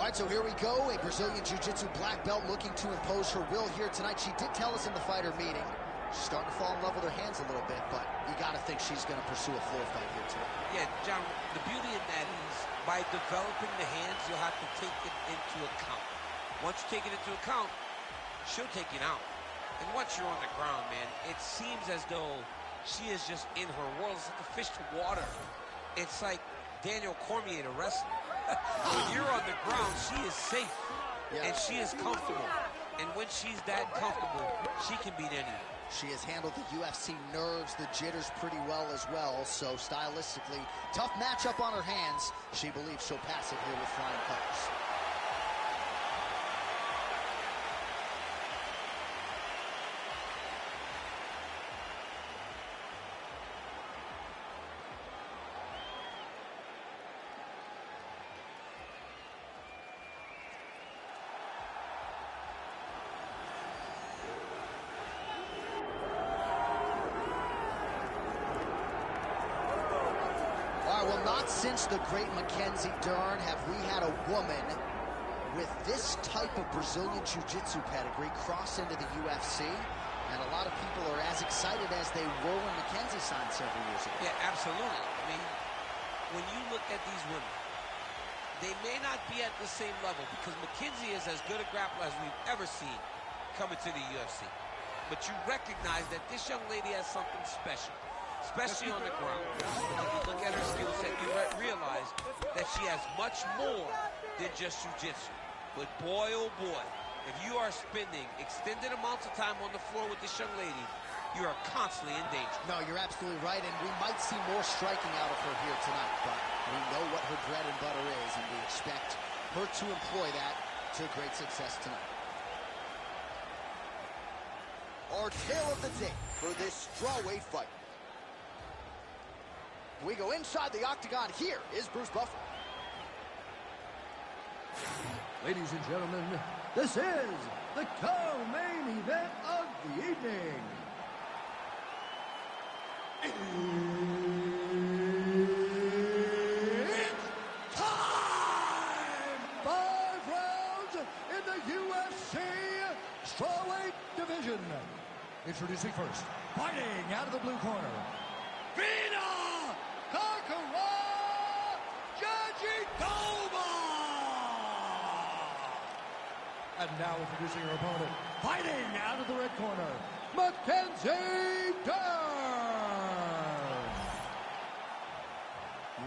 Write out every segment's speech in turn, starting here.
All right, so here we go. A Brazilian Jiu-Jitsu black belt looking to impose her will here tonight. She did tell us in the fighter meeting, she's starting to fall in love with her hands a little bit, but you got to think she's going to pursue a floor fight here tonight. Yeah, John, the beauty in that is by developing the hands, you'll have to take it into account. Once you take it into account, she'll take it out. And once you're on the ground, man, it seems as though she is just in her world. It's like a fish to water. It's like Daniel Cormier to wrestling. When you're on the ground, she is safe, and she is comfortable. And when she's that comfortable, she can beat anyone. She has handled the UFC nerves, the jitters pretty well as well. So stylistically, tough matchup on her hands. She believes she'll pass it here with flying colors. Well, not since the great Mackenzie Dern have we had a woman with this type of Brazilian Jiu-Jitsu pedigree cross into the UFC, and a lot of people are as excited as they were when Mackenzie signed several years ago. Yeah, absolutely. I mean, when you look at these women, they may not be at the same level because Mackenzie is as good a grappler as we've ever seen coming to the UFC. But you recognize that this young lady has something special, especially on the ground. When you look at her skill set, you realize that she has much more than just jiu-jitsu. But boy, oh boy, if you are spending extended amounts of time on the floor with this young lady, you are constantly in danger. No, you're absolutely right, and we might see more striking out of her here tonight, but we know what her bread and butter is, and we expect her to employ that to great success tonight. Our tale of the day for this strawweight fight. We go inside the octagon. Here is Bruce Buffer. Ladies and gentlemen, this is the co-main event of the evening. It's time! 5 rounds in the UFC strawweight division. Introducing first, fighting out of the blue corner, Vina Kakara Jajitova! And now introducing her opponent, fighting out of the red corner, Mackenzie Dern!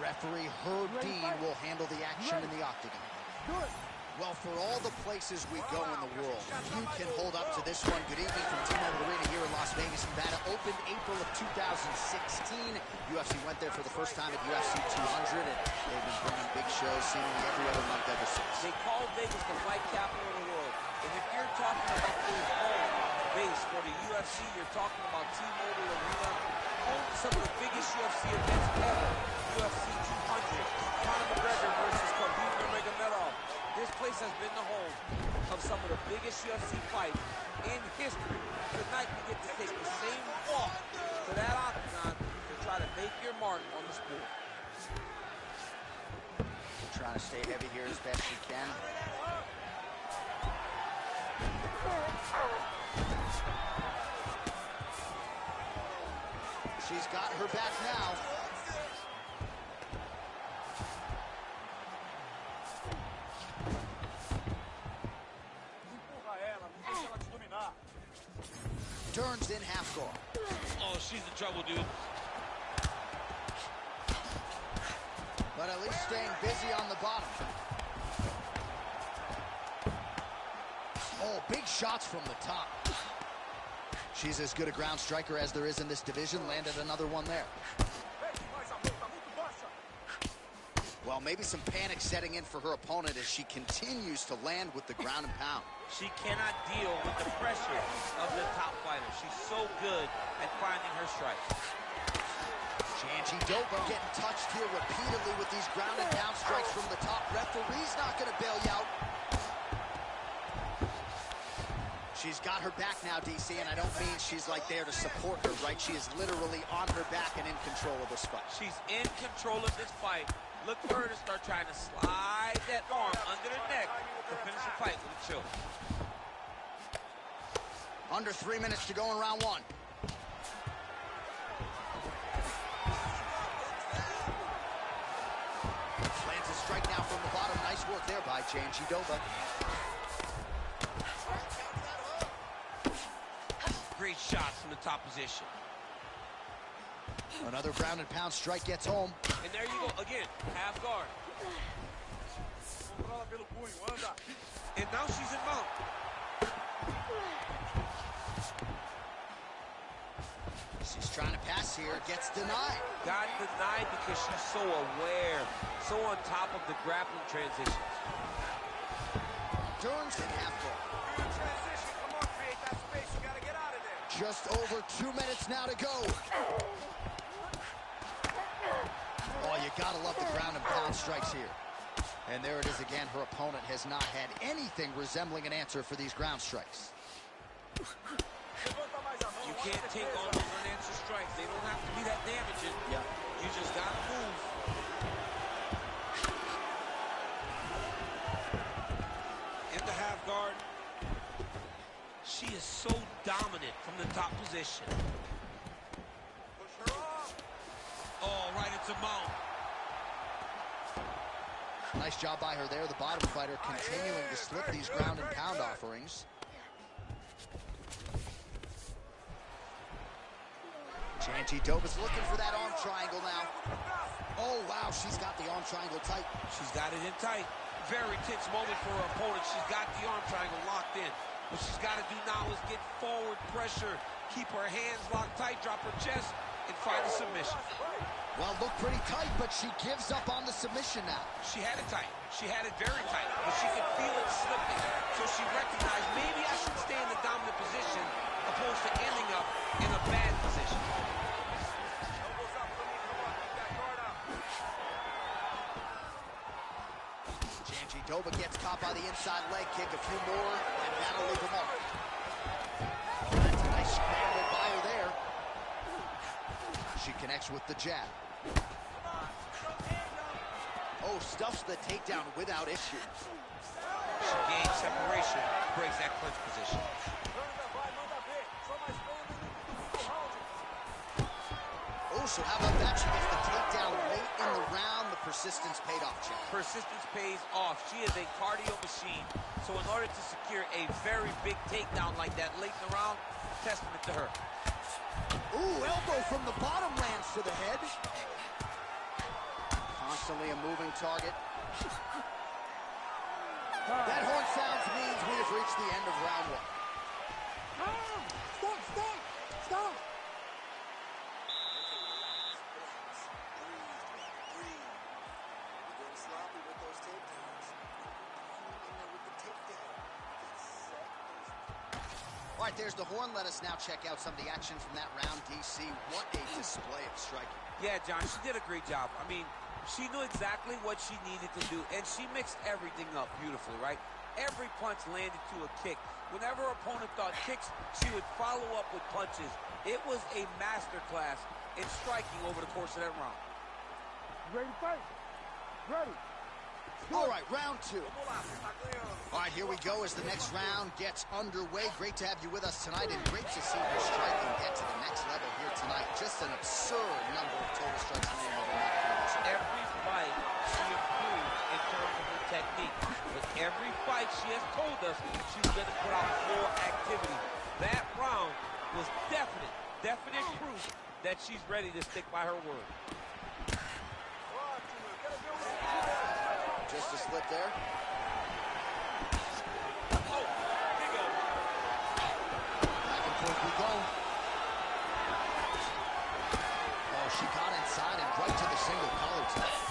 Referee Herb Dean will handle the action in the octagon. Good. Well, for all the places we go in the world, few can hold up to this one. Good evening from T-Mobile Arena here in Las Vegas, Nevada. Opened April of 2016. UFC went there for the first time at UFC 200, and they've been running big shows seemingly every other month ever since. They call Vegas the fight capital of the world. And if you're talking about the home base for the UFC, you're talking about T-Mobile Arena, home to some of the biggest UFC events ever. UFC 200, Conor McGregor versus Khabib Nurmagomedov. This place has been the home of some of the biggest UFC fights in history. Tonight, you get to take the same walk to that octagon to try to make your mark on the sport. Trying to stay heavy here as best she can. She's got her back now. Dern's in half guard. Oh, she's in trouble, dude. But at least staying busy on the bottom. Oh, big shots from the top. She's as good a ground striker as there is in this division. Landed another one there. Well, maybe some panic setting in for her opponent as she continues to land with the ground and pound. She cannot deal with the pressure of the top fighter. She's so good at finding her strikes. Jajitova getting touched here repeatedly with these ground and pound strikes from the top. Referee's not going to bail you out. She's got her back now, DC, and I don't mean she's like there to support her, right? She is literally on her back and in control of this fight. She's in control of this fight. Look for her to start trying to slide slide that arm under the neck to finish the fight with a choke. Under 3 minutes to go in round one. Lands a strike now from the bottom. Nice work there by Janjidova. Great shots from the top position. Another ground and pound strike gets home. And there you go, again, half guard. And now she's in mount. She's trying to pass here, gets denied. Got denied because she's so aware, so on top of the grappling transitions. Turns in half guard. Come on, create that space. You gotta get out of there. Just over 2 minutes now to go. Oh, you gotta love the ground and pound strikes here. And there it is again. Her opponent has not had anything resembling an answer for these ground strikes. You can't take on those unanswered strikes. They don't have to be that damaging. Yeah. You just gotta move. In the half guard. She is so dominant from the top position. Oh, right into mount. Nice job by her there. The bottom fighter continuing to slip these ground and pound offerings. Janjidova's looking for that arm triangle now. Oh, wow, she's got the arm triangle tight. She's got it in tight. Very tense moment for her opponent. She's got the arm triangle locked in. What she's got to do now is get forward pressure, keep her hands locked tight, drop her chest, and find a submission. Well, looked pretty tight, but she gives up on the submission now. She had it tight. She had it very tight, but she could feel it slipping. So she recognized, maybe I should stay in the dominant position opposed to ending up in a bad position. Janjidova gets caught by the inside leg kick. A few more, and that'll leave a mark. Oh, that's a nice scramble by her there. She connects with the jab. Oh, stuffs the takedown without issue. She gains separation, breaks that clinch position. Oh, so how about that? She gets the takedown late in the round. The persistence paid off, Chad. Persistence pays off. She is a cardio machine. So in order to secure a very big takedown like that late in the round, testament to her. Ooh, elbow from the bottom lands to the head. Constantly a moving target. That horn sounds means we have reached the end of round one. Stop! All right, there's the horn. Let us now check out some of the action from that round, DC. What a display of striking. Yeah, John, she did a great job. I mean, she knew exactly what she needed to do, and she mixed everything up beautifully, right? Every punch landed to a kick. Whenever her opponent thought kicks, she would follow up with punches. It was a masterclass in striking over the course of that round. Ready to fight? Ready. All right, round two. All right, here we go as the next round gets underway. Great to have you with us tonight, and great to see her striking get to the next level here tonight. Just an absurd number of total strikes landed in that position. Every fight, she improved in terms of her technique. With every fight, she has told us she's going to put out more activity. That round was definite proof that she's ready to stick by her word. Just a slip there. Oh, big elbow. Back and forth we go. Oh, she got inside and right to the single collar tie.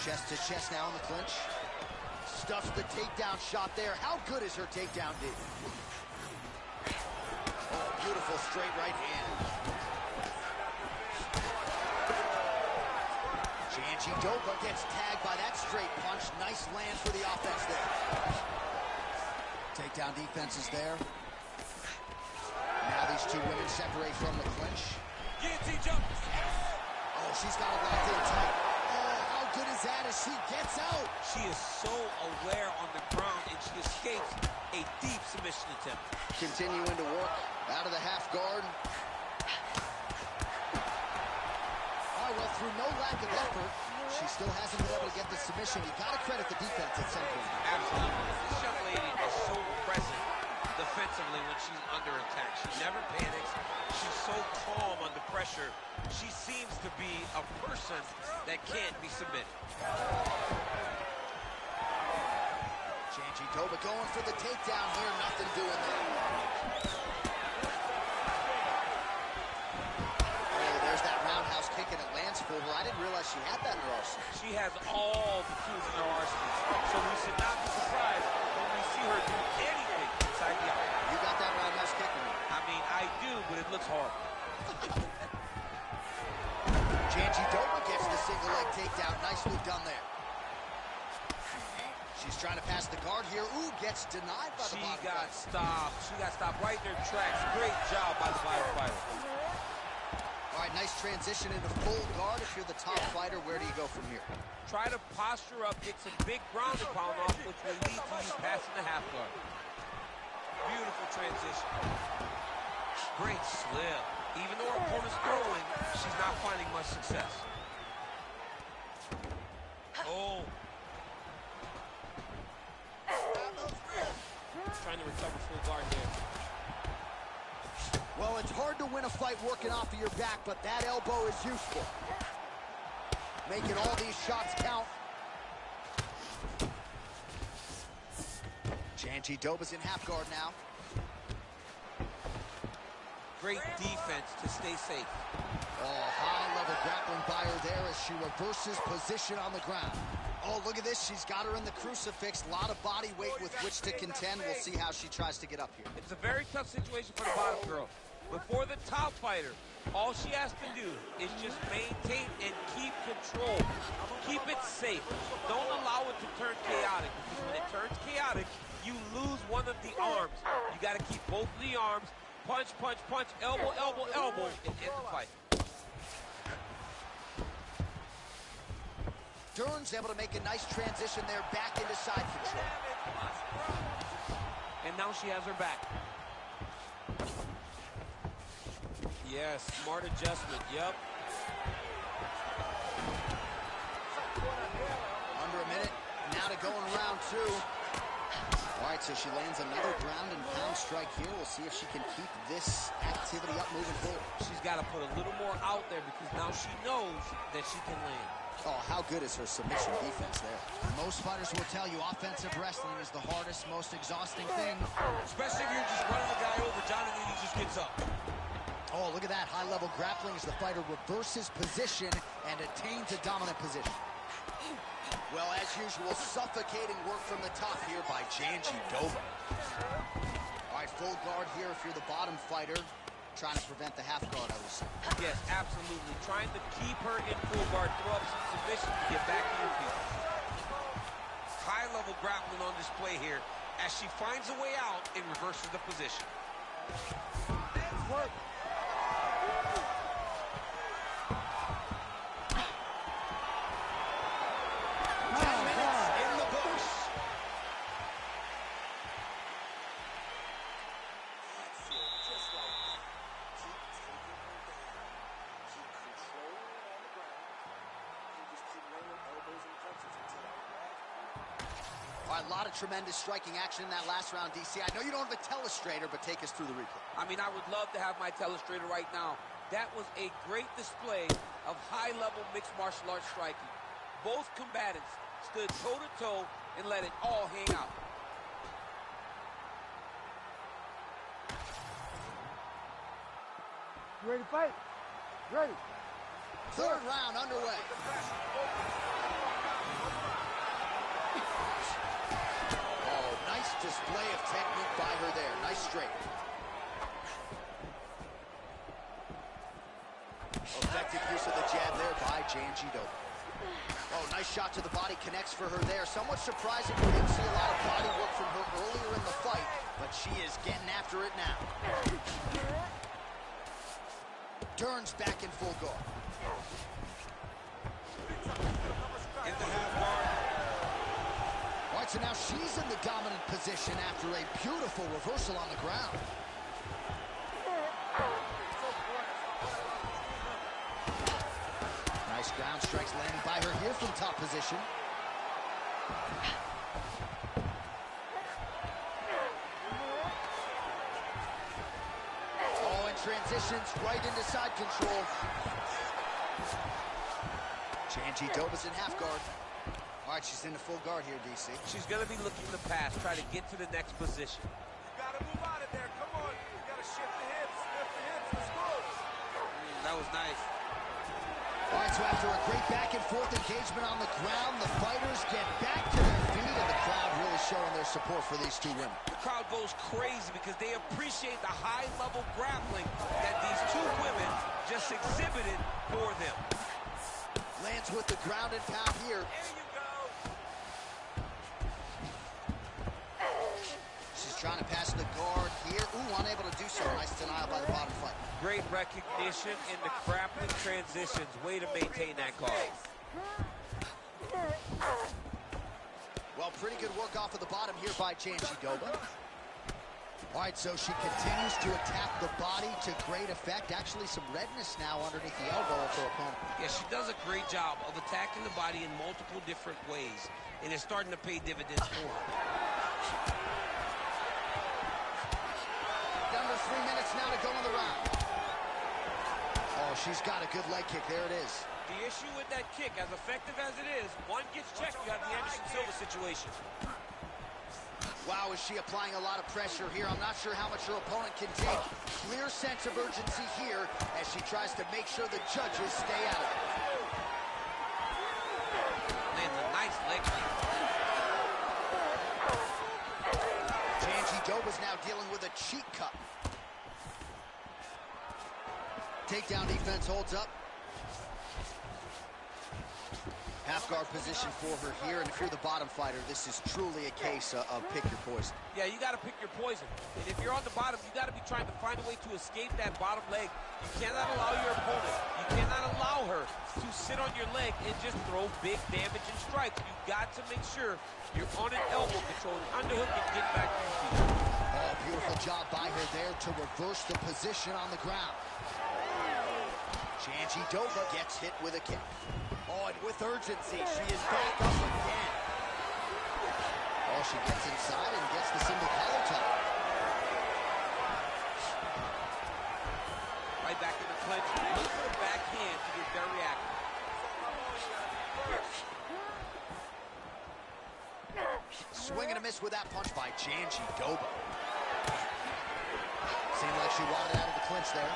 Chest to chest now in the clinch. Stuffs the takedown shot there. How good is her takedown D? Oh, beautiful straight right hand. Janjidova gets tagged by that straight punch. Nice land for the offense there. Takedown defense is there. Now these two women separate from the clinch. Guillotine jump. Oh, she's got it locked in tight. Oh, how good is that as she gets out? She is so aware on the ground, and she escapes a deep submission attempt. Continuing to work out of the half guard. All right, well, through no lack of effort, she still hasn't been able to get the submission. You got to credit the defense at some point. Absolutely. This young lady is so present defensively when she's under attack. She never panics. She's so calm under pressure. She seems to be a person that can't be submitted. Doba going for the takedown here. Nothing doing there. Oh, there's that roundhouse kick, and it lands for her. I didn't realize she had that in her arsenal. She has all the tools in her arsenal. So we should not be surprised when we see her do anything inside the arm. You got that roundhouse kick in her? I mean, I do, but it looks hard. Doba gets the single leg takedown. Nicely done there. She's trying to pass the guard here. Ooh, gets denied by the bottom. She got stopped right in her tracks. Great job by the bottom fighter. All right, nice transition into full guard. If you're the top fighter, where do you go from here? Try to posture up, get some big ground and pound off, which will lead to you passing the half guard. Beautiful transition. Great slip. Even though her opponent's throwing, she's not finding much success. Oh. Trying to recover full guard there. Well, it's hard to win a fight working off of your back, but that elbow is useful. Making all these shots count. Doba's in half guard now. Great defense to stay safe. Oh, high-level grappling by her there as she reverses position on the ground. Oh, look at this. She's got her in the crucifix. A lot of body weight with which to contend. We'll see how she tries to get up here. It's a very tough situation for the bottom girl. But for the top fighter, all she has to do is just maintain and keep control. Keep it safe. Don't allow it to turn chaotic, because when it turns chaotic, you lose one of the arms. You got to keep both of the arms. Punch, punch, punch, elbow, elbow, elbow, and end the fight. Dern's able to make a nice transition there back into side control. And now she has her back. Yes, smart adjustment, yep. Under a minute, now to go in round two. All right, so she lands another ground and pound strike here. We'll see if she can keep this activity up moving forward. She's got to put a little more out there, because now she knows that she can land. Oh, how good is her submission defense there? Most fighters will tell you offensive wrestling is the hardest, most exhausting thing. Especially if you're just running the guy over, Jonathan, he just gets up. Oh, look at that high-level grappling as the fighter reverses position and attains a dominant position. Well, as usual, suffocating work from the top here by Doba. All right, full guard here if you're the bottom fighter. Trying to prevent the half guard, I would say. Yes, absolutely. Trying to keep her in full guard, throw up some submission to get back to your feet. High-level grappling on display here as she finds a way out and reverses the position. Work. A lot of tremendous striking action in that last round, DC. I know you don't have a telestrator, but take us through the replay. I mean, I would love to have my telestrator right now. That was a great display of high-level mixed martial arts striking. Both combatants stood toe-to-toe and let it all hang out. You ready to fight? Ready. Third round underway. Display of technique by her there. Nice straight. Effective use of the jab there by Doba. Oh, nice shot to the body. Connects for her there. Somewhat surprising we didn't see a lot of body work from her earlier in the fight, but she is getting after it now. Dern's back in full guard. in the half guard. All right, so now she's in the dominant position after a beautiful reversal on the ground. Nice ground strikes landing by her here from top position. Oh, and transitions right into side control. Chanji Doba's in half guard. All right, she's in the full guard here, DC. She's going to be looking to pass, try to get to the next position. You gotta move out of there. Come on. You gotta shift the hips. Lift the hips. Let's go. That was nice. All right, so after a great back-and-forth engagement on the ground, the fighters get back to their feet, and the crowd really showing their support for these two women. The crowd goes crazy because they appreciate the high-level grappling that these two women just exhibited for them. Lands with the ground and pound here. There you go. She's trying to pass the guard here. Ooh, unable to do so. Nice denial by the bottom fighter. Great recognition in the grappling transitions. Way to maintain that guard. Well, pretty good work off of the bottom here by Chanji Doba. All right, so she continues to attack the body to great effect. Actually, some redness now underneath the elbow of her opponent. Yeah, she does a great job of attacking the body in multiple different ways, and it's starting to pay dividends for her. Under 3 minutes now to go in the round. Oh, she's got a good leg kick. There it is. The issue with that kick, as effective as it is, one gets checked, you have the Anderson Silva situation. Wow, is she applying a lot of pressure here? I'm not sure how much her opponent can take. Clear sense of urgency here as she tries to make sure the judges stay out of it. Lands a nice leg kick. Chanji Doba's now dealing with a cheek cut. Takedown defense holds up. Half guard position for her here, and if you're the bottom fighter, this is truly a case of pick your poison. Yeah, you got to pick your poison. And if you're on the bottom, you got to be trying to find a way to escape that bottom leg. You cannot allow your opponent, you cannot allow her to sit on your leg and just throw big damage and strikes. You've got to make sure you're on an elbow control, an underhook, and get back to your feet. Oh, beautiful job by her there to reverse the position on the ground. Chanji Doba gets hit with a kick. Oh, and with urgency, she is back up again. Oh, she gets inside and gets the single collar tie. Right back in the clinch. Look for the backhand to get very active. Swing and a miss with that punch by Chanji Doba. Seemed like she wanted out of the clinch there.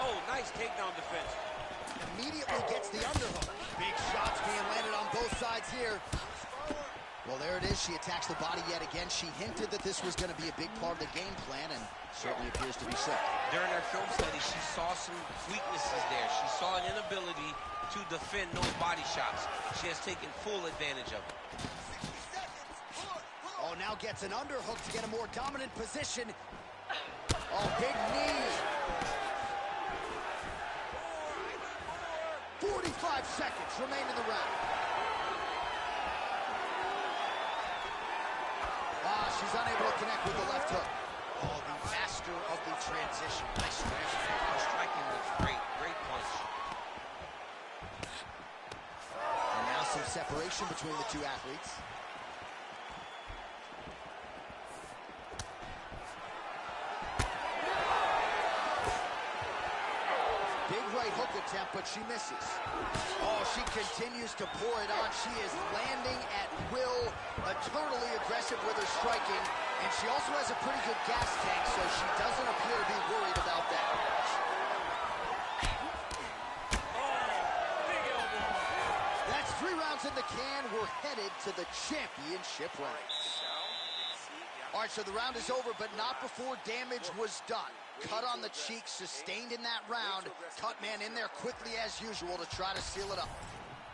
Oh, nice takedown defense. Immediately gets the underhook. Big shots being landed on both sides here. Well, there it is. She attacks the body yet again. She hinted that this was going to be a big part of the game plan, and certainly appears to be so. During her film study, she saw some weaknesses there. She saw an inability to defend those body shots. She has taken full advantage of it. Oh, now gets an underhook to get a more dominant position. Oh, big knee. 45 seconds remain in the round. Ah, she's unable to connect with the left hook. Oh, the master of the transition. Nice strike. Her striking was great. Great punch. And now some separation between the two athletes. Big right hook attempt, but she misses. Oh, she continues to pour it on. She is landing at will, eternally aggressive with her striking, and she also has a pretty good gas tank, so she doesn't appear to be worried about that. That's 3 rounds in the can. We're headed to the championship round. All right, so the round is over, but not before damage was done. Cut on the cheek, sustained in that round. Cut man in there quickly as usual to try to seal it up.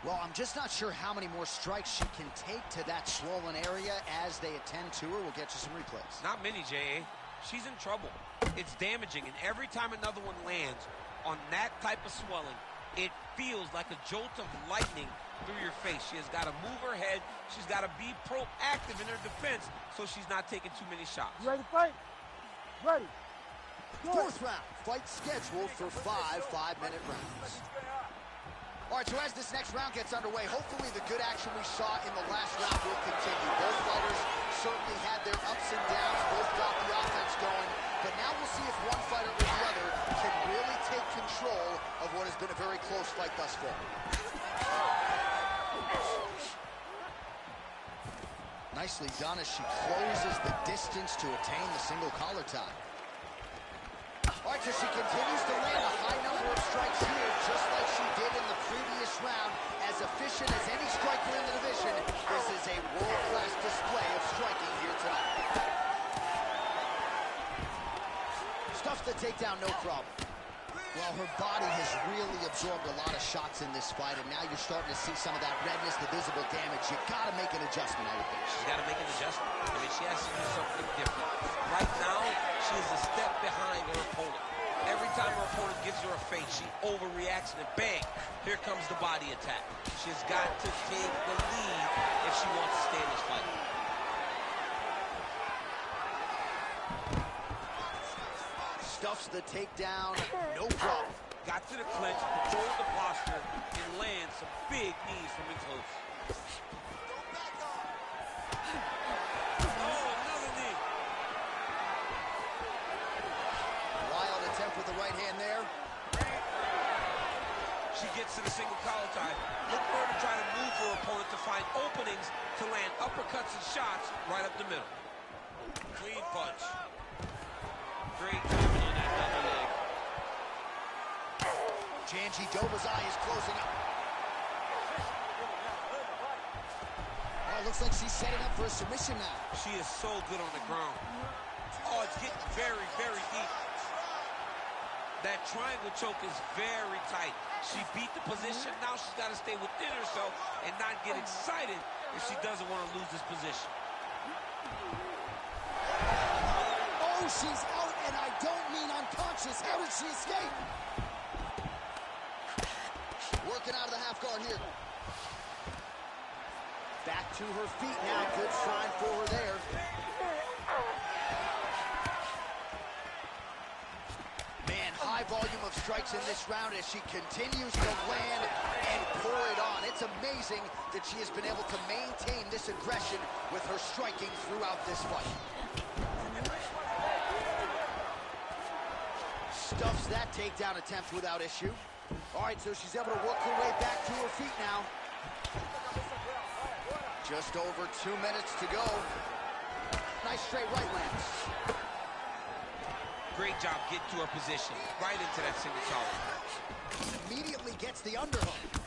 Well, I'm just not sure how many more strikes she can take to that swollen area as they attend to her. We'll get you some replays. Not many, J.A. She's in trouble. It's damaging, and every time another one lands on that type of swelling, it feels like a jolt of lightning through your face. She has got to move her head. She's got to be proactive in her defense so she's not taking too many shots. You ready to fight? Ready. Fourth round. Fight scheduled for 5 5-minute rounds. All right, so as this next round gets underway, hopefully the good action we saw in the last round will continue. Both fighters certainly had their ups and downs. Both got the offense going. But now we'll see if one fighter or the other can really take control of what has been a very close fight thus far. Nicely done as she closes the distance to attain the single collar tie. All right, so she continues to land a high number of strikes here, just like she did in the previous round. As efficient as any striker in the division, this is a world-class display of striking here tonight. Stuffs the takedown, no problem. Well, her body has really absorbed a lot of shots in this fight, and now you're starting to see some of that redness, the visible damage. You got to make an adjustment, I would think. She's got to make an adjustment. I mean, she has to do something different. Right now, she is a step behind her opponent. Every time her opponent gives her a feint, she overreacts, and bang, here comes the body attack. She's got to take the lead if she wants to stay in this fight. Stuffs the takedown, no problem. Got to the clinch, controlled the posture, and lands some big knees from in close. Oh, another knee. Wild attempt with the right hand there. She gets to the single collar tie. Look for her to try to move her opponent to find openings to land uppercuts and shots right up the middle. Clean punch. Great timing on that double leg. Janji Dova's eye is closing up. Oh, looks like she's setting up for a submission now. She is so good on the ground. Oh, it's getting very, very deep. That triangle choke is very tight. She beat the position. Now she's got to stay within herself and not get excited if she doesn't want to lose this position. Oh, she's out, and I don't mean unconscious. How did she escape? Working out of the half guard here. Back to her feet now. Good sign for her there. Man, high volume of strikes in this round as she continues to land and pour it on. It's amazing that she has been able to maintain this aggression with her striking throughout this fight. Stuffs that takedown attempt without issue. All right, so she's able to work her way back to her feet now. Just over 2 minutes to go. Nice straight right lands. Great job getting to her position, right into that single collar. Immediately gets the underhook.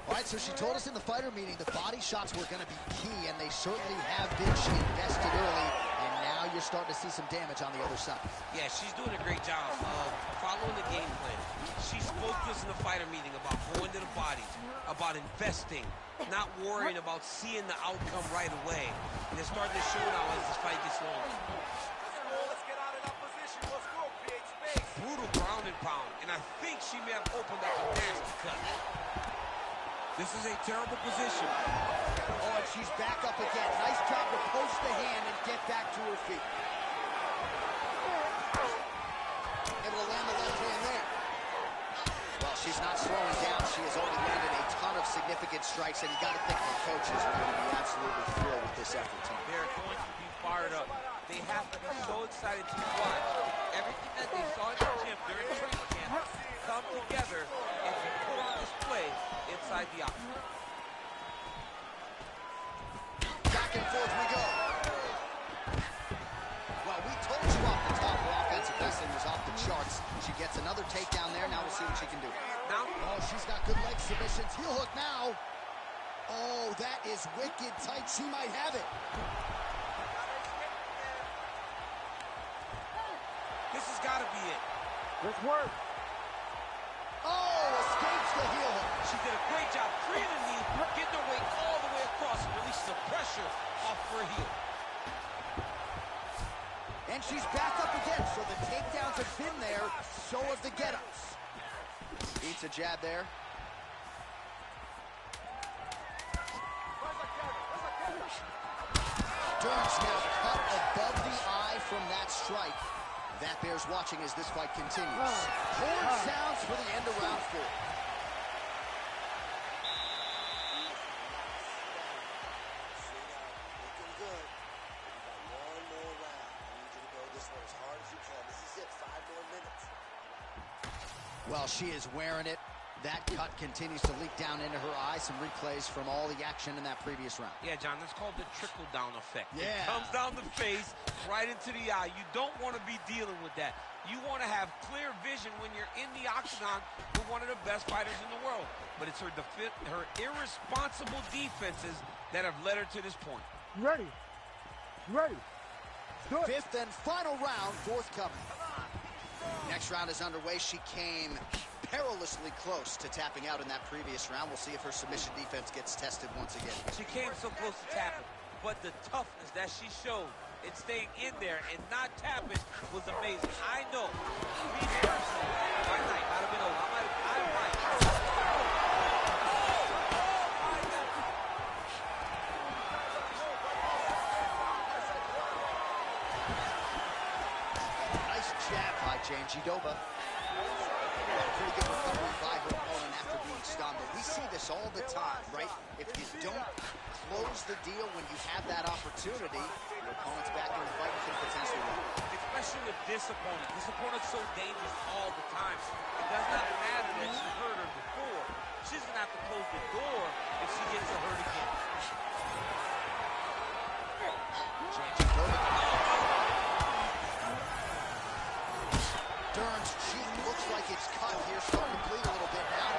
All right, so she told us in the fighter meeting the body shots were going to be key, and they certainly have been. She invested early, and now you're starting to see some damage on the other side. Yeah, she's doing a great job of following the game plan. She spoke to us in the fighter meeting about going to the body, about investing, not worrying about seeing the outcome right away. And it's starting to show now as this fight gets long. Let's get out of that position. Let's go. Create space. Brutal ground and pound, and I think she may have opened up a nasty cut. This is a terrible position. Oh, and she's back up again. Nice job to post the hand and get back to her feet. Able to land the left hand there. Well, she's not slowing down. She has already landed a ton of significant strikes, and you got to think the coaches are going to be absolutely thrilled with this effort tonight. They're going to be fired up. They have to be so excited to watch everything that they saw in the gym during training camp come together and be put on display inside the octagon. Back and forth we go. Well, we told you off the top her offensive wrestling was off the charts. She gets another takedown there. Now we'll see what she can do. Now, oh, she's got good leg submissions. Heel hook now. Oh, that is wicked tight. She might have it. this has got to be it. Let's work. Oh, escapes the heel hook. She did a great job freeing the knee, getting her weight all the way across and releasing the pressure off her heel. And she's back up again, so the takedowns have been there, so have the get-ups. Beats a jab there. Durns now cut above the eye from that strike. That bears watching as this fight continues. Horn sounds for the end of round 4. Looking good. You got one more round. I need you to go this one as hard as you can. This is it. 5 more minutes. Well, she is wearing it. That cut continues to leak down into her eye. Some replays from all the action in that previous round. Yeah, John, that's called the trickle-down effect. Yeah. It comes down the face, right into the eye. You don't want to be dealing with that. You want to have clear vision when you're in the octagon with one of the best fighters in the world. But it's her irresponsible defenses that have led her to this point. You ready? You ready? Do it. 5th and final round forthcoming. Next round is underway. She came perilously close to tapping out in that previous round. We'll see if her submission defense gets tested once again. She came so close to tapping, but the toughness that she showed in staying in there and not tapping was amazing. I know, me personally, my night might have been over. I'm right. Nice jab by Janjidova. Pretty good recovery by her opponent after being stunned. But we see this all the time, right? If you don't close the deal when you have that opportunity, your opponent's back in the fight and can potentially win. Especially with this opponent. This opponent's so dangerous all the time. It does not matter that she hurt her before. She's going to have to close the door if she gets hurt again. Durns' cheek looks like it's cut here, starting to bleed a little bit now.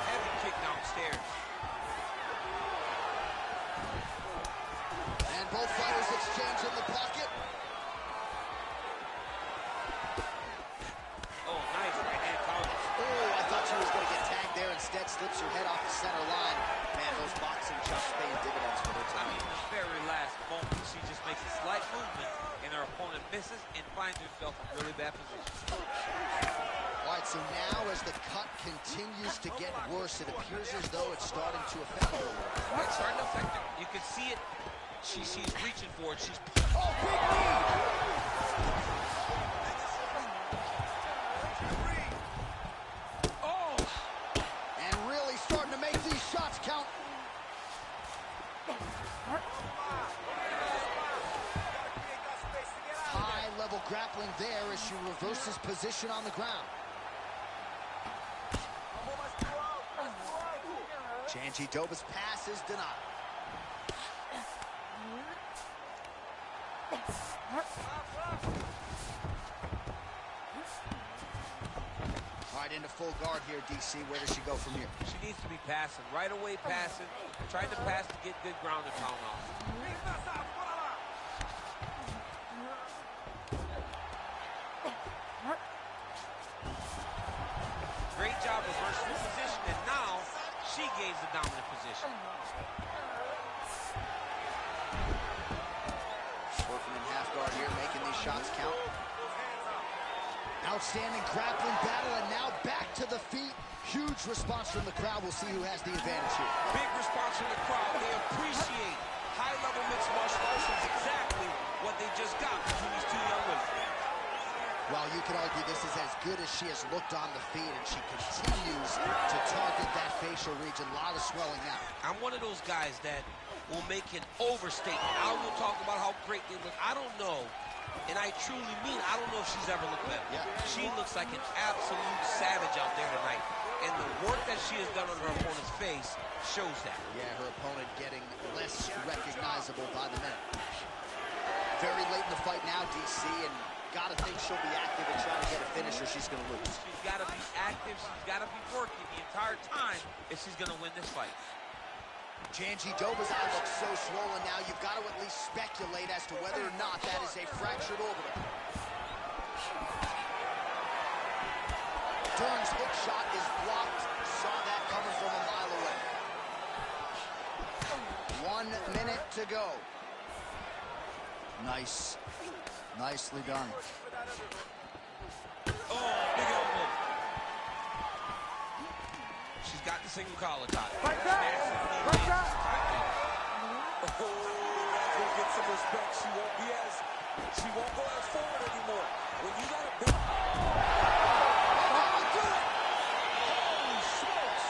Heavy kick downstairs. And both fighters exchange in the pocket. Oh, nice right hand counter. Oh, I thought she was going to get tagged there. Instead, slips her head off the center line. Man, those boxing chops paying dividends for her I time. mean, the very last moment, she just makes a slight movement, and her opponent misses and finds herself in really bad position. All right, so now as the cut continues to get worse, it appears as though it's starting to affect her. It's starting to affect her. You can see it. She's reaching for it. She's... Oh, big knee! Oh! And really starting to make these shots count. High-level grappling there as she reverses position on the ground. Janjidova's pass is denied. All right, into full guard here, DC. Where does she go from here? She needs to be passing. Right away passing. Trying to pass to get good ground and pound off. Great job reversing the position, and now she gains the dominant position. Working in half guard here, making these shots count. Outstanding grappling battle, and now back to the feet. Huge response from the crowd. We'll see who has the advantage here. Big response from the crowd. They appreciate high-level mixed martial arts. Is exactly what they just got between these two young women. Well, you could argue this is as good as she has looked on the feet, and she continues to target that facial region. A lot of swelling now. I'm one of those guys that will make an overstatement. I will talk about how great they look. I don't know, and I truly mean, I don't know if she's ever looked better. Yeah. She looks like an absolute savage out there tonight. And the work that she has done on her opponent's face shows that. Yeah, her opponent getting less recognizable by the minute. Very late in the fight now, DC, and gotta think she'll be active and try to get a finish or she's gonna lose. She's gotta be active, she's gotta be working the entire time if she's gonna win this fight. Janjidova's eye looks so swollen now, you've got to at least speculate as to whether or not that is a fractured orbital. Durns' hook shot is blocked. Saw that coming from a mile away. 1 minute to go. Nice. Nicely done. Oh, big elbow. She's got the single collar tie. Right back! Right back! Oh, that's gonna get some respect. She won't go as forward anymore. When you got a big... Holy smokes!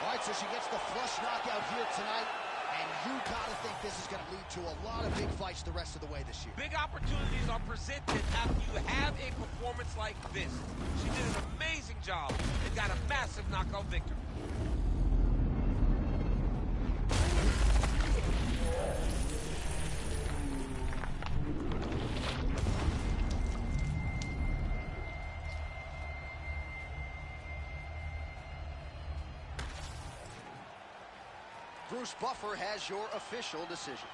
All right, so she gets the flush knockout here tonight, and you gotta think this is gonna lead to a lot of big fights the rest of the way this year. Big opportunities are presented after you have a performance like this. She did an amazing job and got a massive knockout victory. Bruce Buffer has your official decision.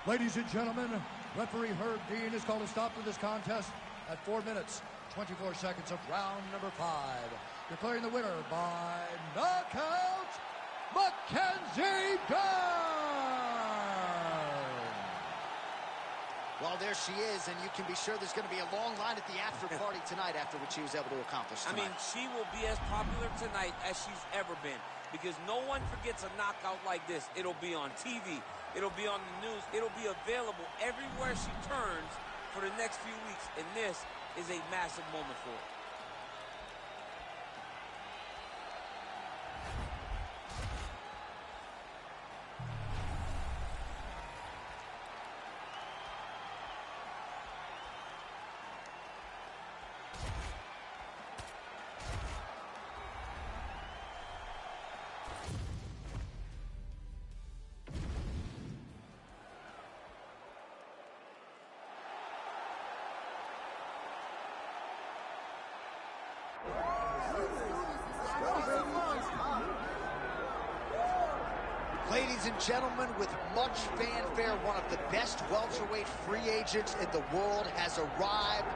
Ladies and gentlemen, referee Herb Dean has called a stop to this contest at 4 minutes, 24 seconds of round number 5. Declaring the winner by knockout, Mackenzie Dern! Well, there she is, and you can be sure there's going to be a long line at the after party tonight after what she was able to accomplish tonight. I mean, she will be as popular tonight as she's ever been, because no one forgets a knockout like this. It'll be on TV. It'll be on the news. It'll be available everywhere she turns for the next few weeks, and this is a massive moment for her. Ladies and gentlemen, with much fanfare, one of the best welterweight free agents in the world has arrived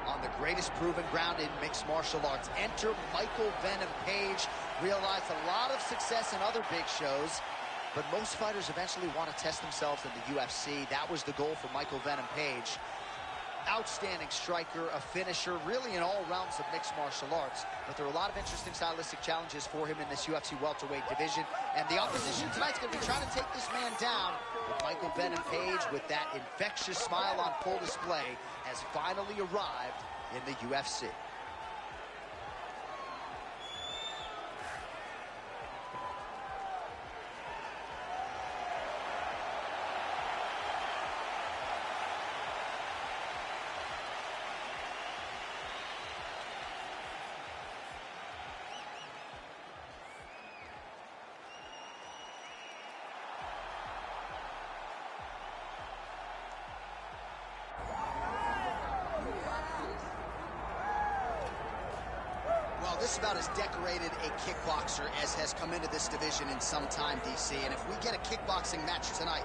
on the greatest proven ground in mixed martial arts. Enter Michael Venom Page. Realized a lot of success in other big shows, but most fighters eventually want to test themselves in the UFC. That was the goal for Michael Venom Page. Outstanding striker, a finisher, really in all realms of mixed martial arts. But there are a lot of interesting stylistic challenges for him in this UFC welterweight division. And the opposition tonight's going to be trying to take this man down. But Michael Venom Page, with that infectious smile on full display, has finally arrived in the UFC. This is about as decorated a kickboxer as has come into this division in some time, DC. And if we get a kickboxing match tonight,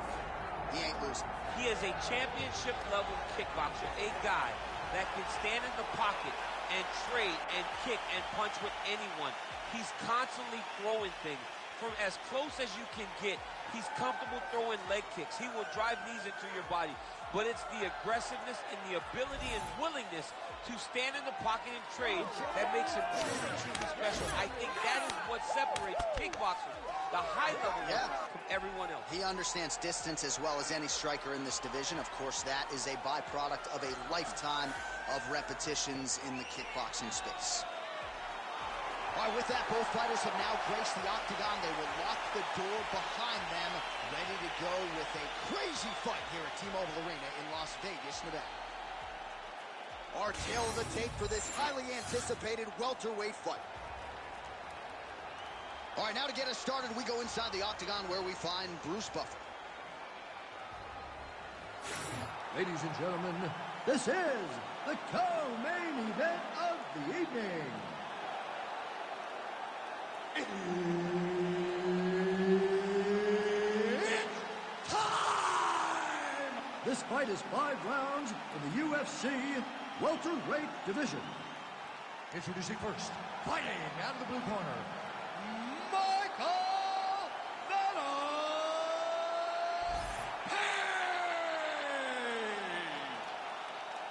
he ain't losing. He is a championship-level kickboxer, a guy that can stand in the pocket and trade and kick and punch with anyone. He's constantly throwing things from as close as you can get. He's comfortable throwing leg kicks. He will drive knees into your body. But it's the aggressiveness and the ability and willingness to stand in the pocket and trade that makes him truly, truly special. I think that is what separates kickboxers, the high level from everyone else. He understands distance as well as any striker in this division. Of course, that is a byproduct of a lifetime of repetitions in the kickboxing space. All right, with that, both fighters have now graced the octagon. They will lock the door behind them, ready to go with a crazy fight here at T-Mobile Arena in Las Vegas, Nevada. Our tale of the tape for this highly anticipated welterweight fight. All right, now to get us started, we go inside the octagon where we find Bruce Buffer. Ladies and gentlemen, this is the co-main event of the evening. It's time! This fight is 5 rounds in the UFC welterweight division. Introducing first, fighting out of the blue corner, Michael Venom Page!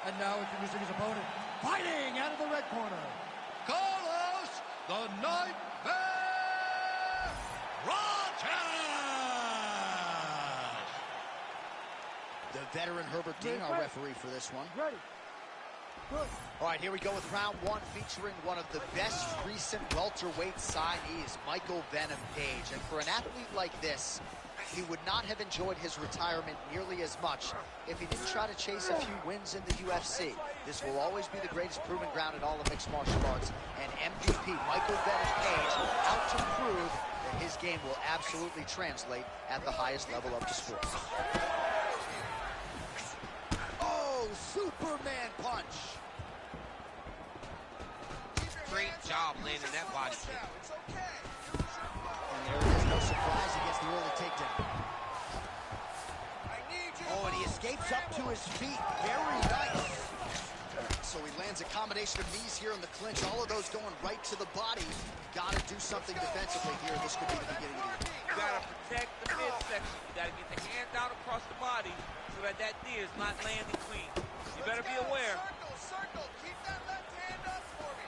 And now introducing his opponent, fighting out of the red corner, Carlos the Nightmare Prates. The veteran Herbert Dean, our referee for this one. Ready. Good. All right, here we go with round one, featuring one of the best recent welterweight signees, Michael Venom Page. And for an athlete like this, he would not have enjoyed his retirement nearly as much if he didn't try to chase a few wins in the UFC. This will always be the greatest proving ground in all of mixed martial arts. And MVP Michael Venom Page out to prove that his game will absolutely translate at the highest level of the sport. Oh, Superman punch. Great job landing that body kick. And there it is, no surprise, he gets the early takedown. Oh, and he escapes up to his feet. Very nice. So he lands a combination of knees here in the clinch. All of those going right to the body. Got to do something defensively here. This could be the beginning of the year. You got to protect the midsection. You got to get the hand down across the body so that that knee is not landing clean. You better be aware. Circle. Keep that left hand up for me.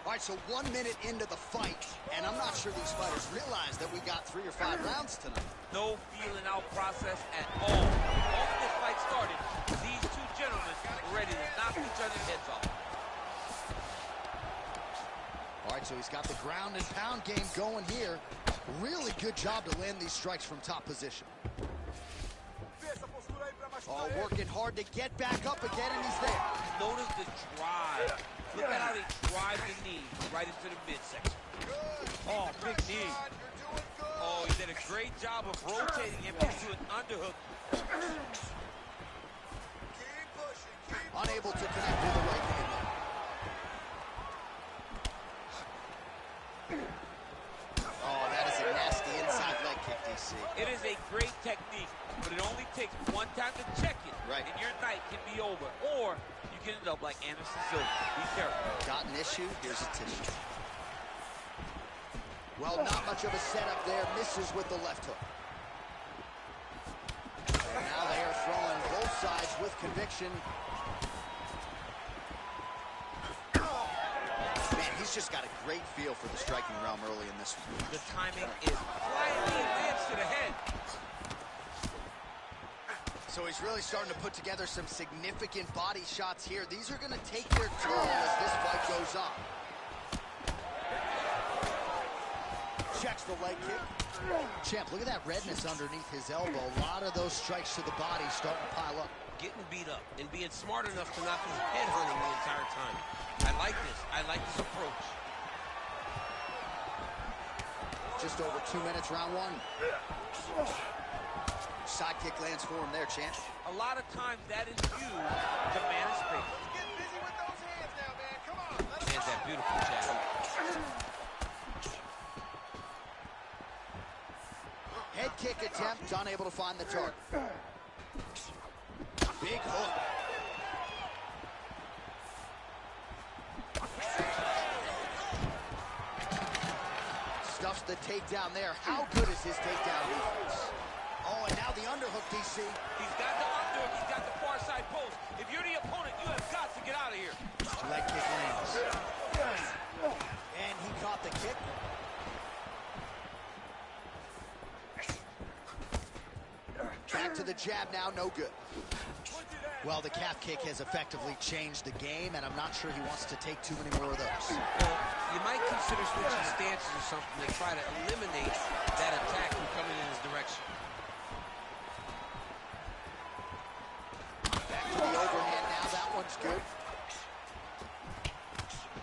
All right, so 1 minute into the fight, and I'm not sure these fighters realize that we got 3 or 5 rounds tonight. No feeling out process at all. The moment this fight started, these two gentlemen were ready to knock each other's heads off. All right, so he's got the ground and pound game going here. Really good job to land these strikes from top position. Oh, working hard to get back up again, and he's there. Notice the drive. Look at how they drive the knee right into the midsection. Oh, big knee. Oh, he did a great job of rotating him into an underhook. Unable to connect with the right hand there. Oh, that is a nasty inside leg kick, DC. It is a great technique, but it only takes one time to check it, right, and your night can be over. Or you can end up like Anderson Silva. Be careful. Got an issue? Here's a tissue. Well, not much of a setup there. Misses with the left hook. And now they are throwing both sides with conviction. Man, he's just got a great feel for the striking realm early in this one. The timing is quietly lands to the head. So he's really starting to put together some significant body shots here. These are going to take their toll as this fight goes on. Checks the leg kick. Champ, look at that redness underneath his elbow. A lot of those strikes to the body starting to pile up. Getting beat up and being smart enough to not be head hunting the entire time. I like this. I like this approach. Just over 2 minutes, round one. Side kick lands for him there, champ. A lot of times that is used to manage space. Get busy with those hands now, man. Come on. Lands that beautiful jab. Head kick attempt, unable to find the target. Big hook. Stuffs the takedown there. How good is his takedown defense? Oh, and now the underhook, DC. He's got the underhook. He's got the far side post. If you're the opponent, you have got to get out of here. Leg kick lands. And he caught the kick. Back to the jab now, no good. Well, the calf kick has effectively changed the game, and I'm not sure he wants to take too many more of those. Well, you might consider switching stances or something to try to eliminate that attack from coming in his direction. Back to the overhand now. That one's good.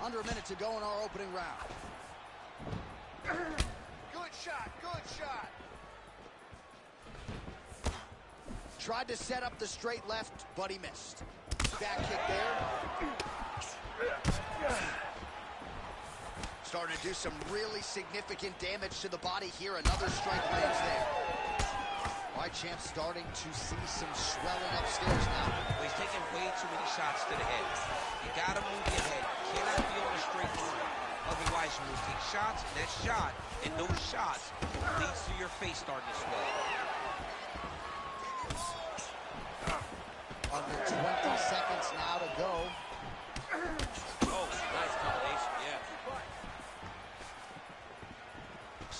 Under a minute to go in our opening round. Good shot. Good shot. Tried to set up the straight left, but he missed. Back kick there. Starting to do some really significant damage to the body here. Another strike lands there. All right, champ, starting to see some swelling upstairs now. He's taking way too many shots to the head. You gotta move your head. You cannot be on a straight line. Otherwise, you will take shots, and that shot, and those shots leads to your face starting to swell. Under 20 seconds now to go. Oh, nice combination, yeah.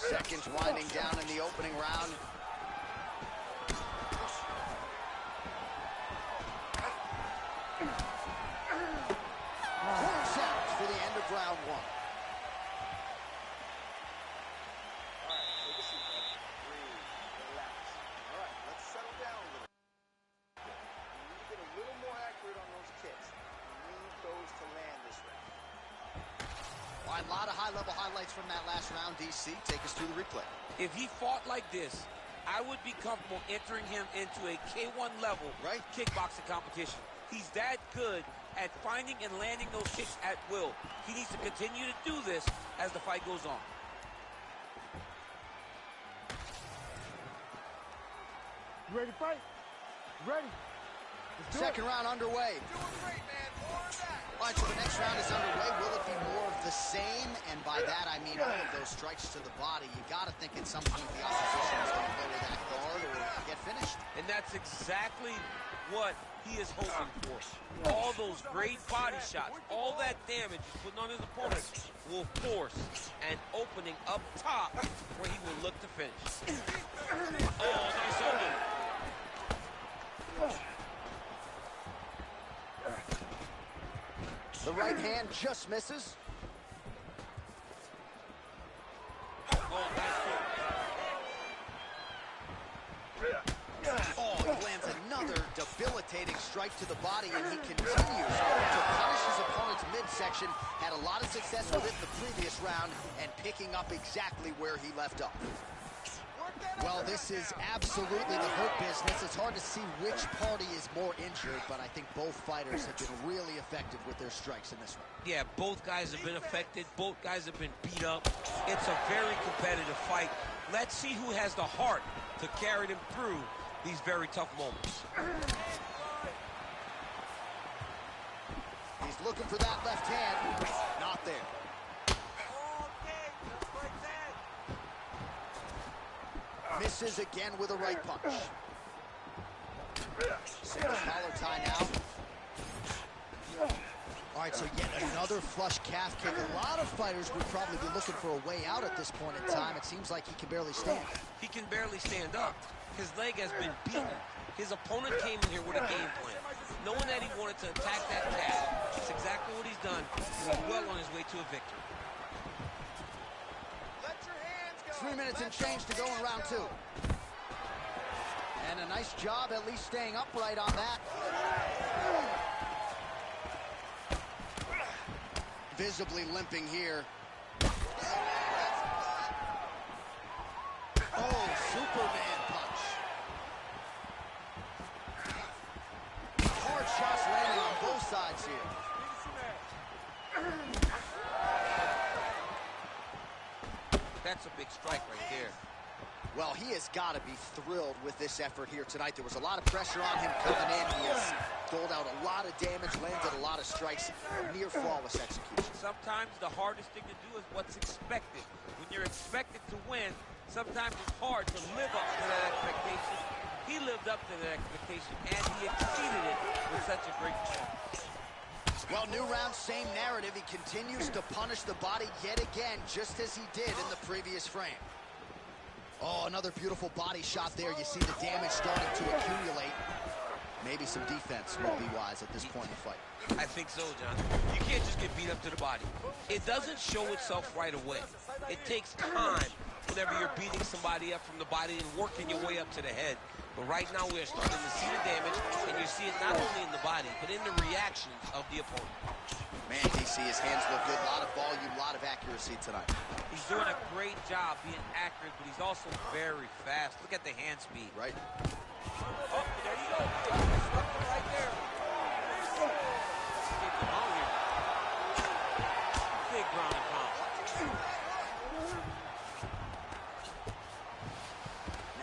Seconds winding down in the opening round. 4 seconds for the end of round 1. A lot of high-level highlights from that last round, DC. Take us through the replay. If he fought like this, I would be comfortable entering him into a K1 level kickboxing competition. He's that good at finding and landing those kicks at will. He needs to continue to do this as the fight goes on. You ready to fight? Ready. Second round underway. Doing great, man. More of that. All right, so the next round is underway. Will it be more of the same? And by that, I mean all of those strikes to the body. You got to think at some point the opposition is going to lower that guard or get finished. And that's exactly what he is hoping for. All those great body shots, all that damage he's putting on his opponent will force an opening up top where he will look to finish. Oh, nice opening. The right hand just misses. Oh, he lands another debilitating strike to the body, and he continues to punish his opponent's midsection. Had a lot of success with it in the previous round and picking up exactly where he left off. Well, this is absolutely the hurt business. It's hard to see which party is more injured, but I think both fighters have been really effective with their strikes in this one. Yeah, both guys have been affected. Both guys have been beat up. It's a very competitive fight. Let's see who has the heart to carry them through these very tough moments. He's looking for that left hand. Not there. Misses again with a right punch. Single collar tie now. All right, so yet another flush calf kick. A lot of fighters would probably be looking for a way out at this point in time. It seems like he can barely stand. He can barely stand up. His leg has been beaten. His opponent came in here with a game plan, knowing that he wanted to attack that calf. That's exactly what he's done. He's well on his way to a victory. 3 minutes and change to go in round 2. And a nice job at least staying upright on that. Visibly limping here. Oh, Superman punch. Hard shots landing on both sides here. That's a big strike right there. Well, he has got to be thrilled with this effort here tonight. There was a lot of pressure on him coming in. He has doled out a lot of damage, landed a lot of strikes, near flawless execution. Sometimes the hardest thing to do is what's expected. When you're expected to win, sometimes it's hard to live up to that expectation. He lived up to that expectation, and he exceeded it with such a great performance. Well, new round, same narrative. He continues to punish the body yet again, just as he did in the previous frame. Oh, another beautiful body shot there. You see the damage starting to accumulate. Maybe some defense would be wise at this point in the fight. I think so, John. You can't just get beat up to the body. It doesn't show itself right away. It takes time whenever you're beating somebody up from the body and working your way up to the head. But right now we're starting to see the damage, and you see it not only in the body, but in the reactions of the opponent. Man, DC, his hands look good. A lot of volume, a lot of accuracy tonight. He's doing a great job being accurate, but he's also very fast. Look at the hand speed. Right. Oh, there you go. Right there. Big ground and pound.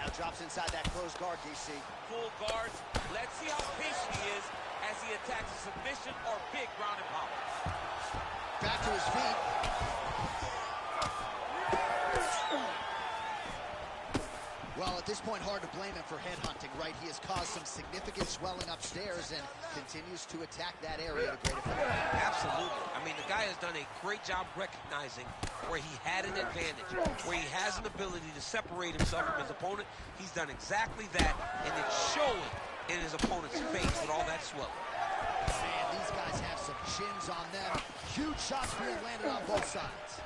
Now drops inside that closed guard, DC. Full guard. Let's see how patient he is as he attacks a submission or big ground and pound. Back to his feet. Well, at this point, hard to blame him for headhunting, right? He has caused some significant swelling upstairs and continues to attack that area to great effect. Absolutely. I mean, the guy has done a great job recognizing where he had an advantage, where he has an ability to separate himself from his opponent. He's done exactly that, and it's showing in his opponent's face with all that swelling. Man, these guys have some chins on them. Huge shots being landed on both sides.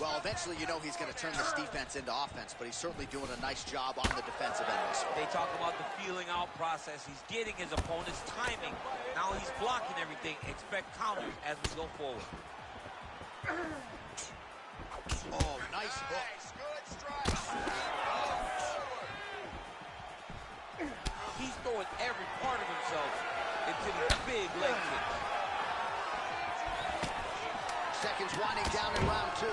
Well, eventually, you know he's going to turn this defense into offense, but he's certainly doing a nice job on the defensive end. They talk about the feeling out process. He's getting his opponent's timing. Now he's blocking everything. Expect counters as we go forward. Oh, nice hook. Good strike. He's throwing every part of himself into these big leg kicks. Seconds winding down in round 2.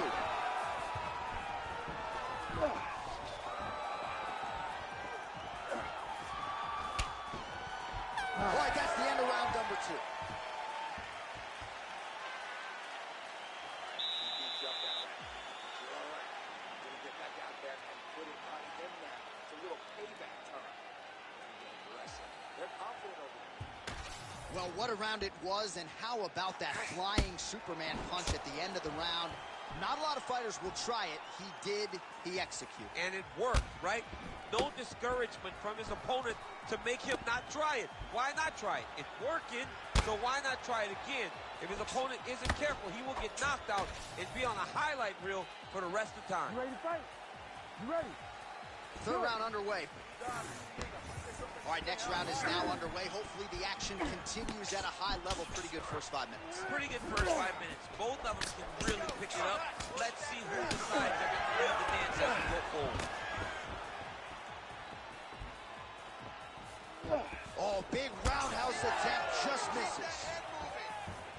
All right, that's the end of round number 2. Well, what a round it was, and how about that flying Superman punch at the end of the round? Not a lot of fighters will try it. He did. He executed. And it worked, right? No discouragement from his opponent to make him not try it. Why not try it? It's working, so why not try it again? If his opponent isn't careful, he will get knocked out and be on a highlight reel for the rest of the time. You ready to fight? You ready? Third round underway. All right, next round is now underway. Hopefully the action continues at a high level. Pretty good first 5 minutes. Pretty good first 5 minutes. Both of them can really pick it up. Let's see who decides they're going to lead the dance as we go forward. Oh, big roundhouse attempt, just misses.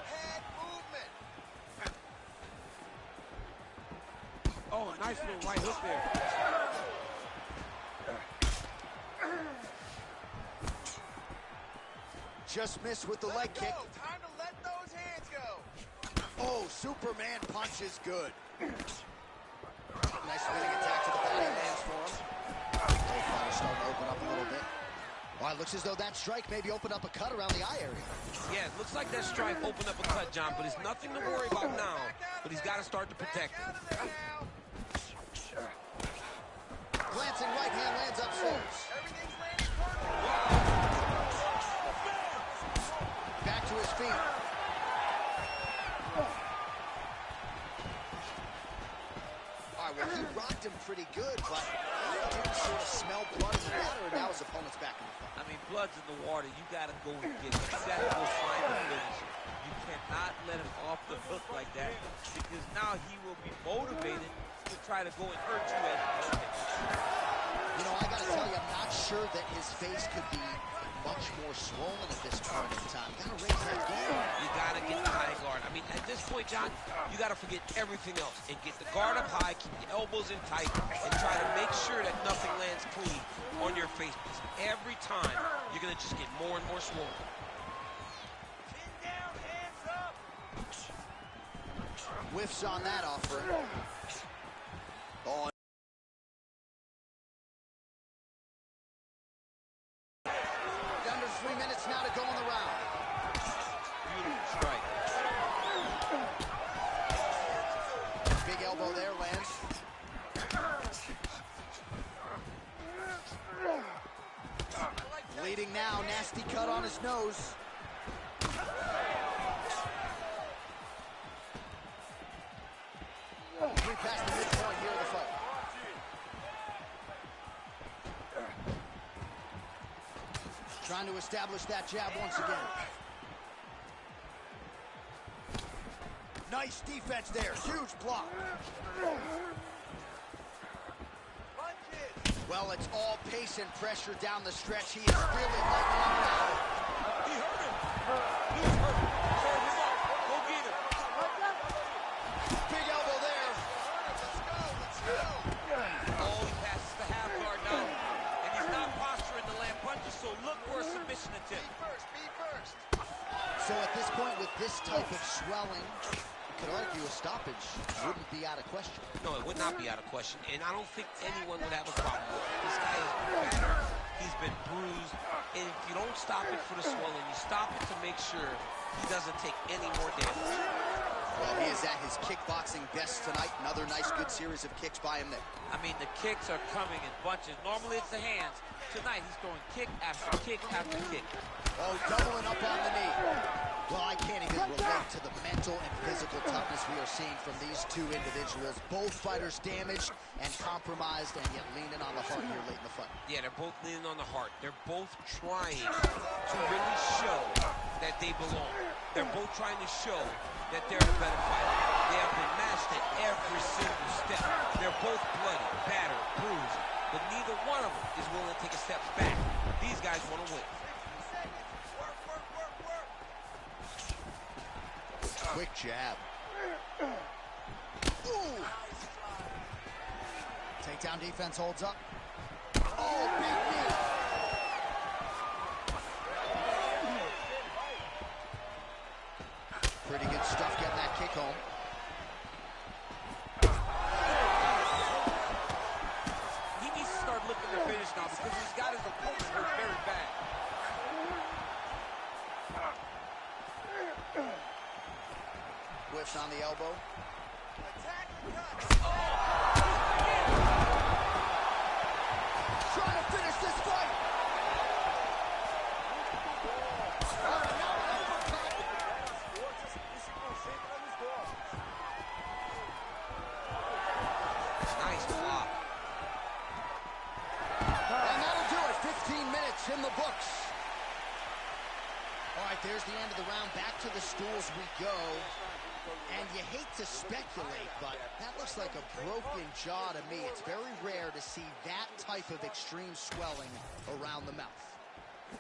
Head movement. Oh, nice little right hook there. Just missed with the leg kick. Time to let those hands go. Oh, Superman punch is good. Nice spinning attack to the body lands for him. Both fighters starting to open up a little bit. All right, looks as though that strike maybe opened up a cut around the eye area. Yeah, it looks like that strike opened up a cut, John, but it's nothing to worry about now. But he's got to start to protect it. Glancing right hand lands upstairs. Everything's landing perfect. Back to his feet. All right, well, he rocked him pretty good, but he didn't sort of smell blood in the water, and now his opponent's back in the fight. I mean, blood's in the water. You got to go and get it. You got to go find the finish. You cannot let him off the hook like that, because now he will be motivated to try to go and hurt you at the moment. You know, I got to tell you, I'm not sure that his face could be much more swollen at this point in time. Got to raise that guard. You got to get the high guard. I mean, at this point, John, you got to forget everything else and get the guard up high, keep the elbows in tight, and try to make sure that nothing lands clean on your face. Because every time, you're going to just get more and more swollen. Chin down, hands up. Whiffs on that offer. Oh. Under 3 minutes now to go in the round. Beautiful strike. Big elbow there lands. Bleeding now, nasty cut on his nose. We passed the midpoint here of the fight. Trying to establish that jab once again. Nice defense there, huge block. Punches. Well, it's all pace and pressure down the stretch. He is really lighting up now. He hurt him. He's hurt. Serve him up. Go get him. Big elbow there. Let's go. Oh, he passes the half guard now. And he's not posturing to land punches, so look for a submission attempt. Be first. So at this point, with this type of swelling, could argue a stoppage wouldn't be out of question. No, it would not be out of question, and I don't think anyone would have a problem with it. This guy is battered, he's been bruised, and if you don't stop it for the swelling, you stop it to make sure he doesn't take any more damage. Well, he is at his kickboxing best tonight. Another nice, good series of kicks by him there. I mean, the kicks are coming in bunches. Normally it's the hands. Tonight he's throwing kick after kick after kick. Oh, doubling up on the knee. Well, I can't even relate to the mental and physical toughness we are seeing from these two individuals. Both fighters damaged and compromised, and yet leaning on the heart here late in the fight. Yeah, they're both leaning on the heart. They're both trying to really show that they belong. They're both trying to show that they're the better fighter. They have been matched at every single step. They're both bloody, battered, bruised, but neither one of them is willing to take a step back. These guys want to win. Quick jab. Ooh. Takedown defense holds up. Oh, big knee. Pretty good stuff getting that kick home. He needs to start looking to finish now because he's got his opponent hurt very bad. Whiffs on the elbow. Trying to finish this fight. Nice block. And that'll do it. 15 minutes in the books. All right, there's the end of the round. Back to the stools we go. And you hate to speculate, but that looks like a broken jaw to me. It's very rare to see that type of extreme swelling around the mouth.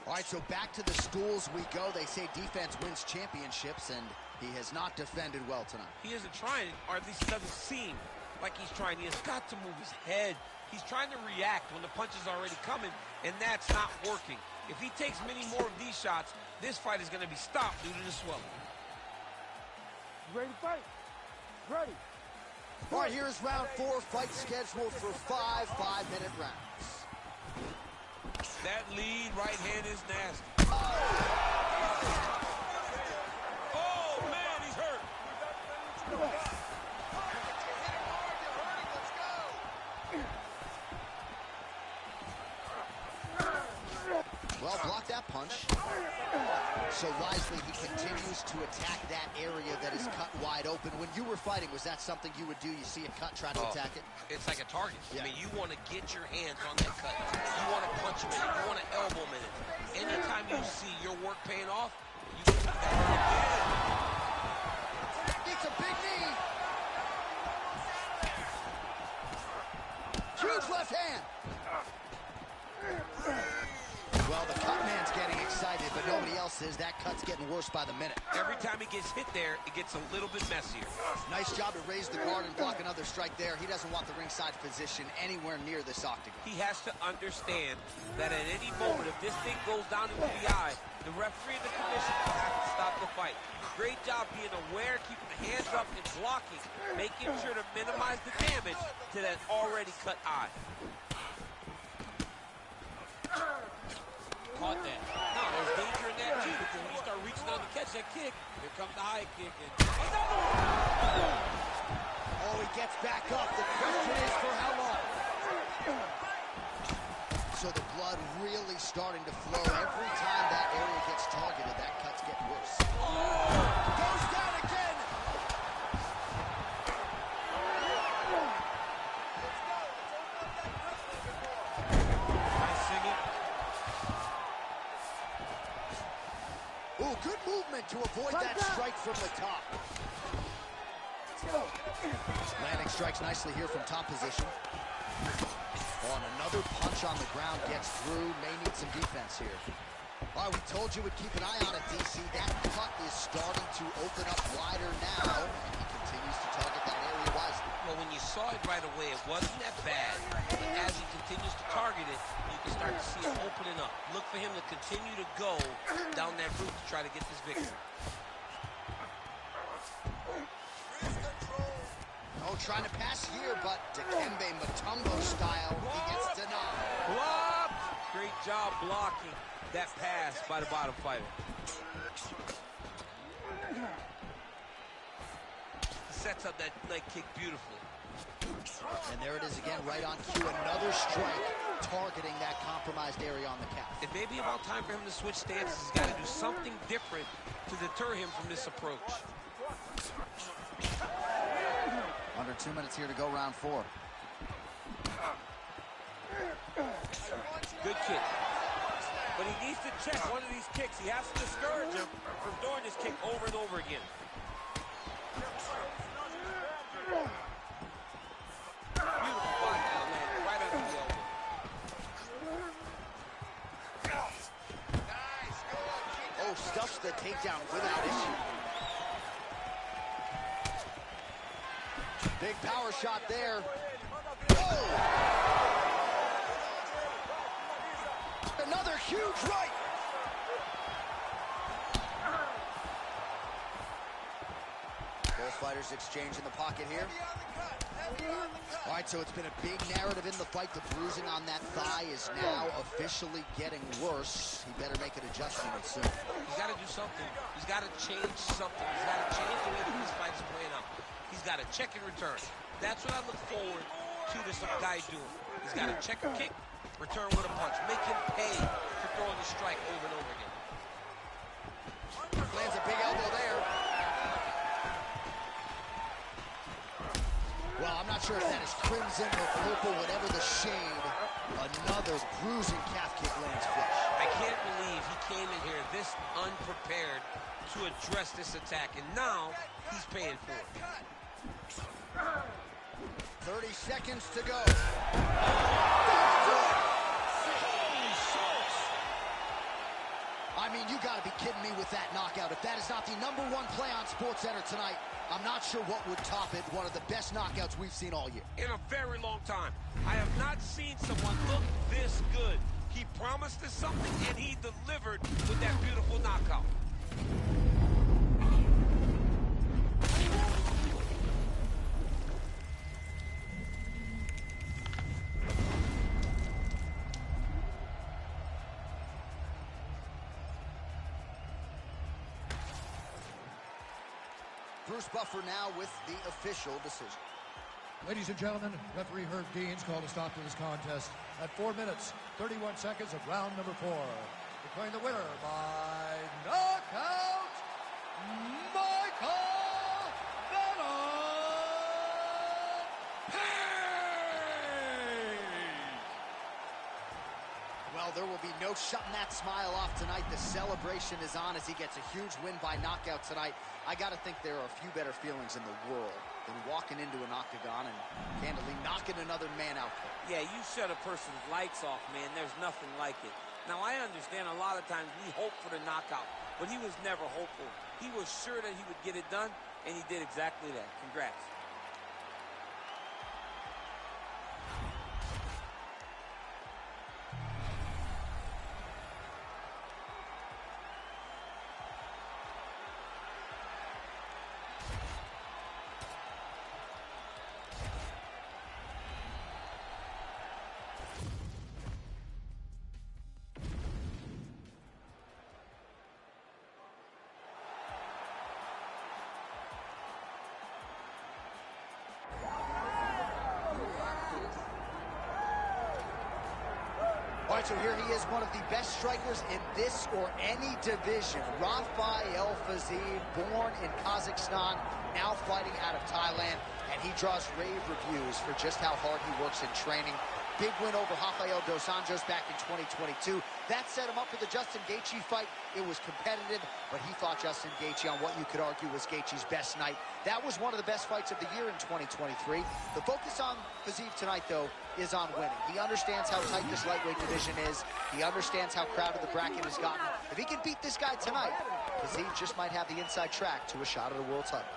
All right, so back to the stools we go. They say defense wins championships, and he has not defended well tonight. He isn't trying, or at least it doesn't seem like he's trying. He has got to move his head. He's trying to react when the punch is already coming, and that's not working. If he takes many more of these shots, this fight is going to be stopped due to the swelling. Ready to fight? Ready. All right, here's round 4. Fight scheduled for 5 5-minute rounds. That lead right hand is nasty. Oh, man, he's hurt. Well, block that punch. So wisely, he continues to attack that area that is cut wide open. When you were fighting, was that something you would do? You see a cut, try to attack it? It's like a target. Yeah. I mean, you want to get your hands on that cut. You want to punch him in it. You want to elbow him in it. Anytime you see your work paying off, you can do that. It's a big knee. Huge left hand. Well, the cut man's getting excited, but nobody else is. That cut's getting worse by the minute. Every time he gets hit there, it gets a little bit messier. Nice job to raise the guard and block another strike there. He doesn't want the ringside physician anywhere near this octagon. He has to understand that at any moment, if this thing goes down into the eye, the referee and the commission will have to stop the fight. Great job being aware, keeping the hands up and blocking, making sure to minimize the damage to that already cut eye. Caught that. No, there's danger in that too, because when you start reaching down to catch that kick, here comes the high kick. And another one! Oh, he gets back up. The question is for how long? So the blood really starting to flow. Every time that area gets targeted, that cut's getting worse. Oh! Goes down again! Nice singing. Ooh, good movement to avoid that strike from the top. Landing strikes nicely here from top position. On another punch on the ground, gets through, may need some defense here. All right, we told you we'd keep an eye on it, DC. That cut is starting to open up wider now, and he continues to target that area wisely. Well, when you saw it right away, it wasn't that bad. But as he continues to target it, you can start to see it opening up. Look for him to continue to go down that route to try to get this victory. Oh, trying to pass here, but Dikembe Mutombo style, he gets denied. Blocked! Great job blocking that pass by the bottom fighter. He sets up that leg kick beautifully. And there it is again, right on cue. Another strike targeting that compromised area on the calf. It may be about time for him to switch stances. He's got to do something different to deter him from this approach. Under 2 minutes here to go, round 4. Good kick. But he needs to check one of these kicks. He has to discourage him from doing this kick over and over again. Beautiful body land right under the elbow. Oh, stuffs the takedown without issue. Big power shot there. Oh! Another huge right. Both fighters exchange in the pocket here. All right, so it's been a big narrative in the fight. The bruising on that thigh is now officially getting worse. He better make an adjustment soon. He's got to do something. He's got to change something. He's got to change the way that this fight is playing out. He's got to check and return. That's what I look forward to this guy doing. He's got to check a kick, return with a punch. Make him pay for throwing the strike over and over again. Lands a big elbow there. Well, I'm not sure if that is crimson or purple, whatever the shade. Another bruising calf kick lands flush. I can't believe he came in here this unprepared to address this attack, and now he's paying for it. 30 seconds to go. I mean, you gotta be kidding me with that knockout. If that is not the #1 play on SportsCenter tonight, I'm not sure what would top it. One of the best knockouts we've seen all year. In a very long time. I have not seen someone look this good. He promised us something, and he delivered with that beautiful knockout. Bruce Buffer now with the official decision. Ladies and gentlemen, referee Herb Deans called a stop to this contest at 4 minutes, 31 seconds of round number 4. Declaring the winner by knockout, Michael Well, there will be no shutting that smile off tonight. The celebration is on as he gets a huge win by knockout tonight. I got to think there are a few better feelings in the world than walking into an octagon and candidly knocking another man out there. Yeah, you shut a person's lights off, man. There's nothing like it. Now, I understand a lot of times we hope for the knockout, but he was never hopeful. He was sure that he would get it done, and he did exactly that. Congrats. All right, so here he is, one of the best strikers in this or any division. Rafael FIZIEV, born in Kazakhstan, now fighting out of Thailand, and he draws rave reviews for just how hard he works in training. Big win over Rafael dos Anjos back in 2022. That set him up for the Justin Gaethje fight. It was competitive, but he fought Justin Gaethje on what you could argue was Gaethje's best night. That was one of the best fights of the year in 2023. The focus on FIZIEV tonight, though, is on winning. He understands how tight this lightweight division is. He understands how crowded the bracket has gotten. If he can beat this guy tonight, FIZIEV just might have the inside track to a shot at a world title.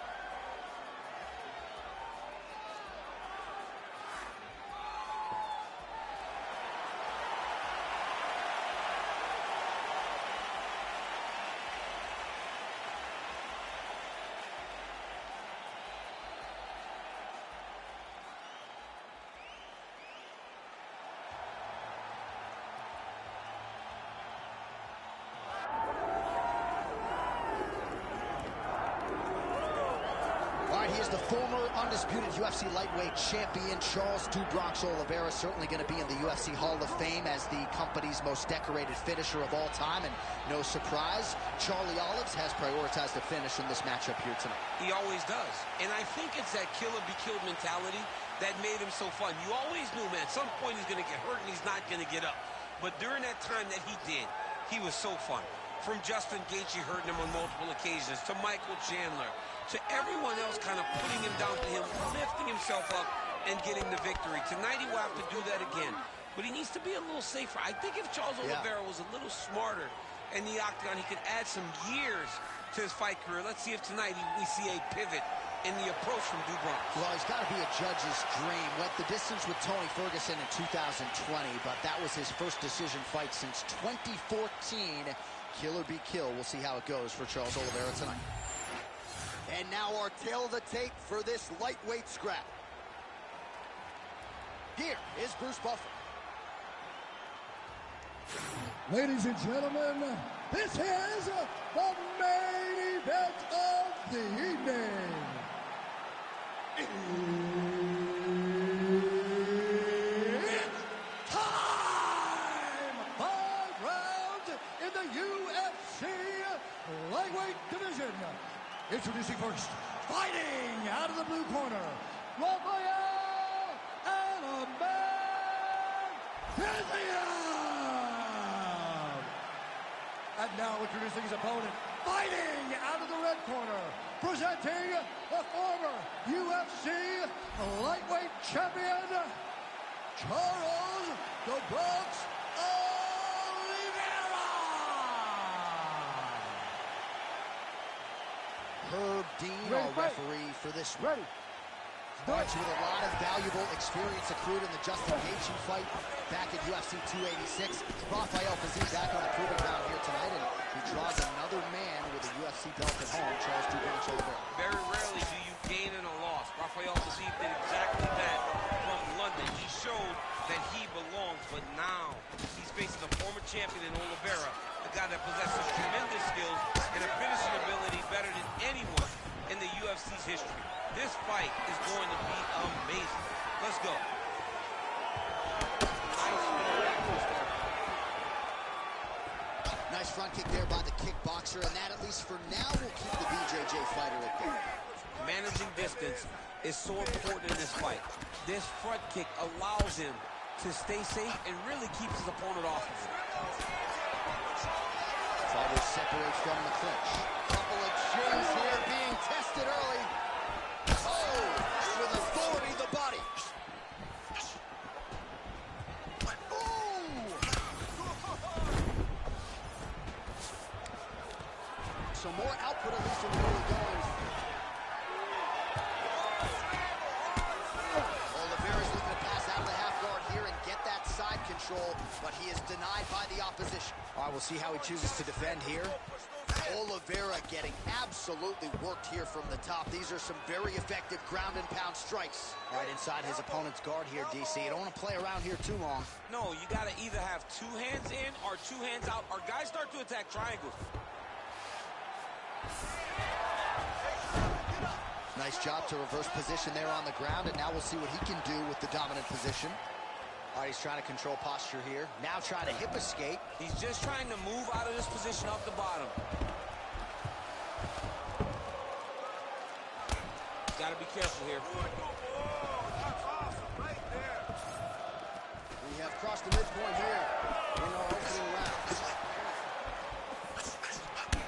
the former undisputed UFC lightweight champion, Charles "Do Bronx" Oliveira, certainly going to be in the UFC Hall of Fame as the company's most decorated finisher of all time. And no surprise, Charlie Olives has prioritized the finish in this matchup here tonight. He always does. And I think it's that kill or be killed mentality that made him so fun. You always knew, man, at some point he's going to get hurt and he's not going to get up. But during that time that he did, he was so fun. From Justin Gaethje hurting him on multiple occasions, to Michael Chandler, to everyone else kind of putting him down, to him lifting himself up and getting the victory. Tonight he will have to do that again. But he needs to be a little safer. I think if Charles Oliveira was a little smarter in the octagon, he could add some years to his fight career. Let's see if tonight we see a pivot in the approach from Do Bronx. Well, he's got to be a judge's dream. Went the distance with Tony Ferguson in 2020, but that was his first decision fight since 2014. Kill or be killed. We'll see how it goes for Charles Oliveira tonight. And now our tail of the tape for this lightweight scrap. Here is Bruce Buffer. Ladies and gentlemen, this is the main event of the evening. It's time! 5 rounds in the UFC lightweight division. Introducing first, fighting out of the blue corner, Rafael FIZIEV. And now introducing his opponent, fighting out of the red corner, presenting the former UFC lightweight champion, Charles "Do Bronx" Oliveira. Herb Dean, our referee for this one. Starts with a lot of valuable experience accrued in the Justin Gaethje fight back at UFC 286. Rafael FIZIEV back on the proving ground here tonight, and he draws another man with a UFC belt at home, Charles "Do Bronx" Oliveira. Very rarely do you gain in a loss. Rafael FIZIEV did exactly that from London. He showed that he belongs, but now he's facing the former champion in Oliveira, a guy that possesses tremendous skills and a finishing ability better than anyone in the UFC's history. This fight is going to be amazing. Let's go. Nice front kick there by the kickboxer, and that, at least for now, will keep the BJJ fighter at bay. Managing distance is so important in this fight. This front kick allows him to stay safe and really keeps his opponent off of him. Fighter separates from the clinch. Couple of shins here being tested early. Oh, with authority, the body. Ooh. So more output, at least in the early goings. Oliveira's looking to pass out of the half guard here and get that side control, but he is denied by the opposition. All right, we'll see how he chooses to defend here. Oliveira getting absolutely worked here from the top. These are some very effective ground and pound strikes. Right inside his opponent's guard here, DC. You don't want to play around here too long. No, you got to either have 2 hands in or 2 hands out, or guys start to attack triangles. Nice job to reverse position there on the ground, and now we'll see what he can do with the dominant position. All right, he's trying to control posture here. Now trying to hip escape. He's just trying to move out of this position off the bottom. Got to be careful here. That's awesome, right there. We have crossed the midpoint here in our opening round.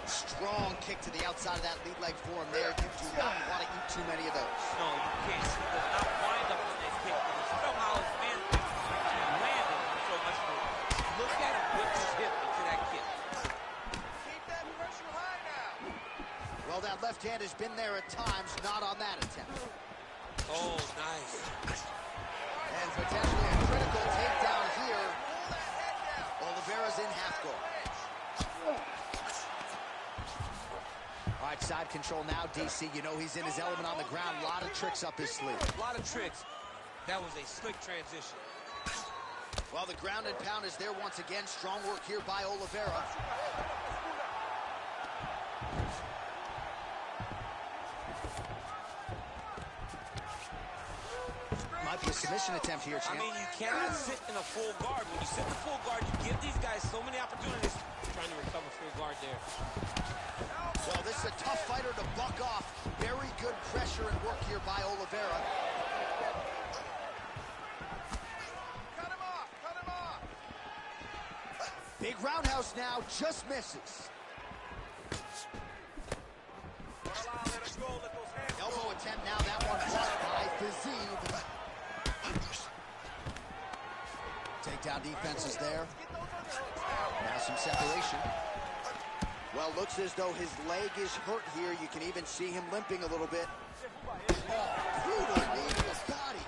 Strong kick to the outside of that lead leg for him there. You do not want to eat too many of those. No, you can't. He does not wind up on that kick. Somehow his man landed so much more. Look at him whip his hip into that kick. Keep that pressure high now. Well, that left hand has been there at times, not on that attempt. Oh, nice. And potentially a critical takedown here. Oliveira's in half guard. All right, side control now, DC. You know he's in his element on the ground. A lot of tricks up his sleeve. A lot of tricks. That was a slick transition. Well, the ground and pound is there once again. Strong work here by Oliveira. submission attempt here, champ. I mean, you cannot sit in a full guard. When you sit in a full guard, you give these guys so many opportunities. Trying to recover full guard there. Well, this is a tough fighter to buck off. Very good pressure and work here by Oliveira. Cut him off! Cut him off! Big roundhouse now, just misses. Let's go. Let those hands go. Elbow attempt now, that one blocked by FIZIEV. Takedown defense is there. Now some separation. Well, looks as though his leg is hurt here. You can even see him limping a little bit. Oh, brutal knee to his body.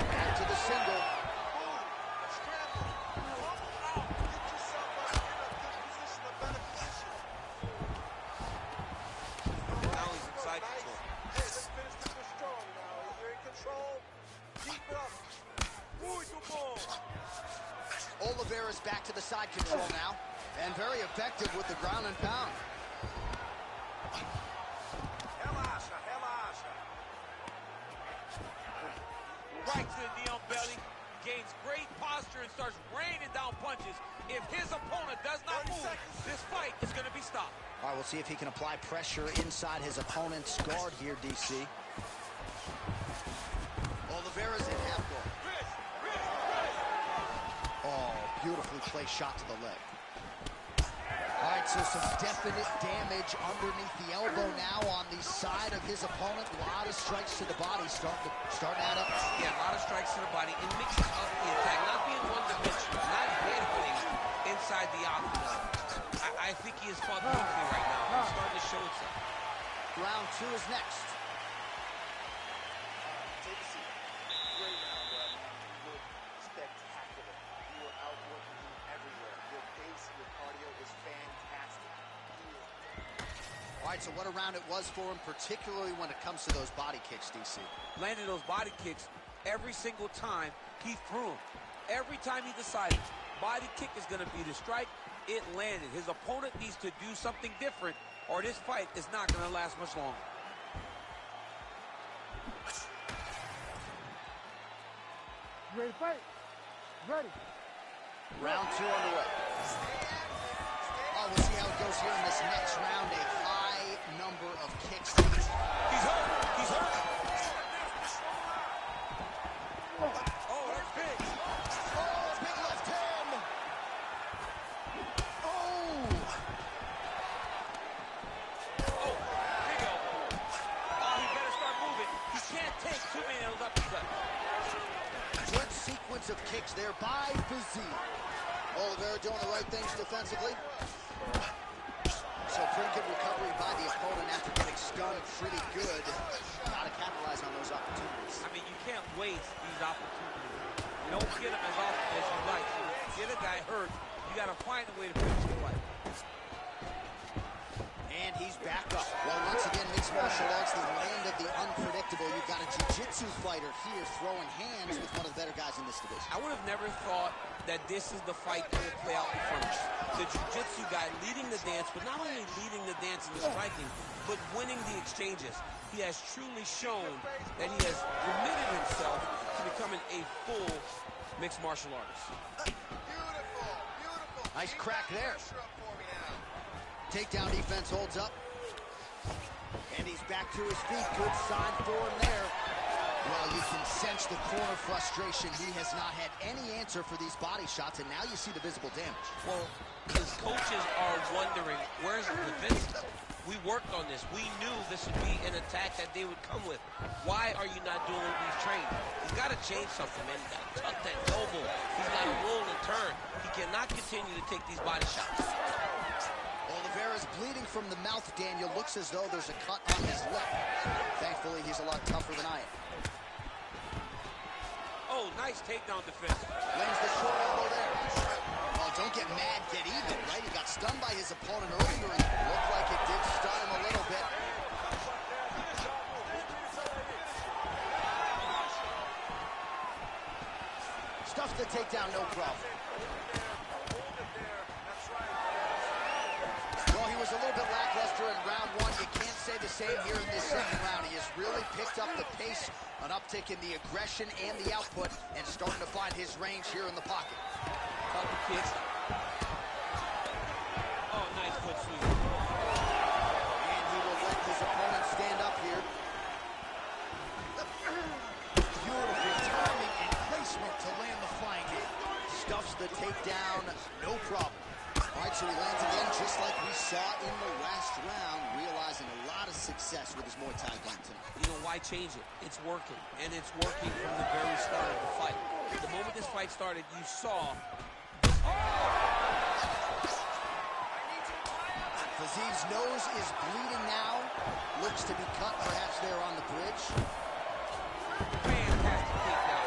Back to the single. Now he's inside control. Hey, let's finish this one strong now. You're in control. Keep it up. Muito bom. Oliveira's back to the side control now. And very effective with the ground and pound. Relaxa, relaxa. Right to the knee on belly. Gains great posture and starts raining down punches. If his opponent does not move, this fight is going to be stopped. All right, we'll see if he can apply pressure inside his opponent's guard here, DC. Oliveira's in half guard. Oh, beautifully placed shot to the leg. All right, so some definite damage underneath the elbow now on the side of his opponent. A lot of strikes to the body, starting to add up. Yeah, a lot of strikes to the body and mixing up the attack, not being one-dimensional, not hitting things inside the octagon. I think he is fought beautifully right now. He's starting to show itself. Round 2 is next. Take a seat. Great round, bro. You look spectacular. You were outworking him everywhere. Your pace, your cardio is fantastic. All right, so what a round it was for him, particularly when it comes to those body kicks, DC. Landed those body kicks every single time he threw them. Every time he decided body kick is going to be the strike, it landed. His opponent needs to do something different, or this fight is not going to last much longer. You ready to fight? Ready. Round 2 underway. Oh, we'll see how it goes here in this next round. A high number of kicks. He's hurt. He's hurt. Oh, that's big. Oh, big left hand. Oh. Oh, big elbow. Oh, he better start moving. He can't take too many of those uppercuts. Good sequence of kicks there by FIZIEV. Oliveira doing the right things defensively. So pretty good recovery by the opponent after getting stunned pretty good. Got to capitalize on those opportunities. I mean, you can't waste these opportunities. You don't get them as often as you like. You get a guy hurt, you got to find a way to finish the fight. And he's back up. Well, once again, mixed martial arts, the land of the unpredictable. You've got a jiu-jitsu fighter here throwing hands with one of the better guys in this division. I would have never thought that this is the fight that would play out in front of us. The jiu-jitsu guy leading the dance, but not only leading the dance in the striking, but winning the exchanges. He has truly shown that he has committed himself to becoming a full mixed martial artist. Beautiful, beautiful. Nice Keep crack that there. pressure up for me now. Takedown defense holds up. And he's back to his feet. Good sign for him there. Well, you can sense the corner frustration. He has not had any answer for these body shots, and now you see the visible damage. Well, his coaches are wondering, where's the defense? We worked on this. We knew this would be an attack that they would come with. Why are you not doing what we've trained? He's got to change something, man. He's got to tuck that elbow. He's got to roll and turn. He cannot continue to take these body shots. Oliveira's bleeding from the mouth, Daniel. Looks as though there's a cut on his lip. Thankfully, he's a lot tougher than I am. Oh, nice takedown defense. Lands the short elbow there. Oh, don't get mad, get even, right? He got stunned by his opponent earlier, and it looked like it did stun him a little bit. Stuffs the takedown, no problem. Well, he was a little bit lackluster the same here in this second round. He has really picked up the pace, an uptick in the aggression and the output, and starting to find his range here in the pocket. Couple kicks. Oh, nice foot sweep. And he will let his opponent stand up here. Beautiful timing and placement to land the flying knee. Stuffs the takedown, no problem. All right, so he lands again just like we saw in the last round, realizing a lot of success with his Muay Thai game tonight. You know, why change it? It's working, and it's working from the very start of the fight. The moment this fight started, you saw... FIZIEV's nose is bleeding now. Looks to be cut perhaps there on the bridge. Fantastic takedown.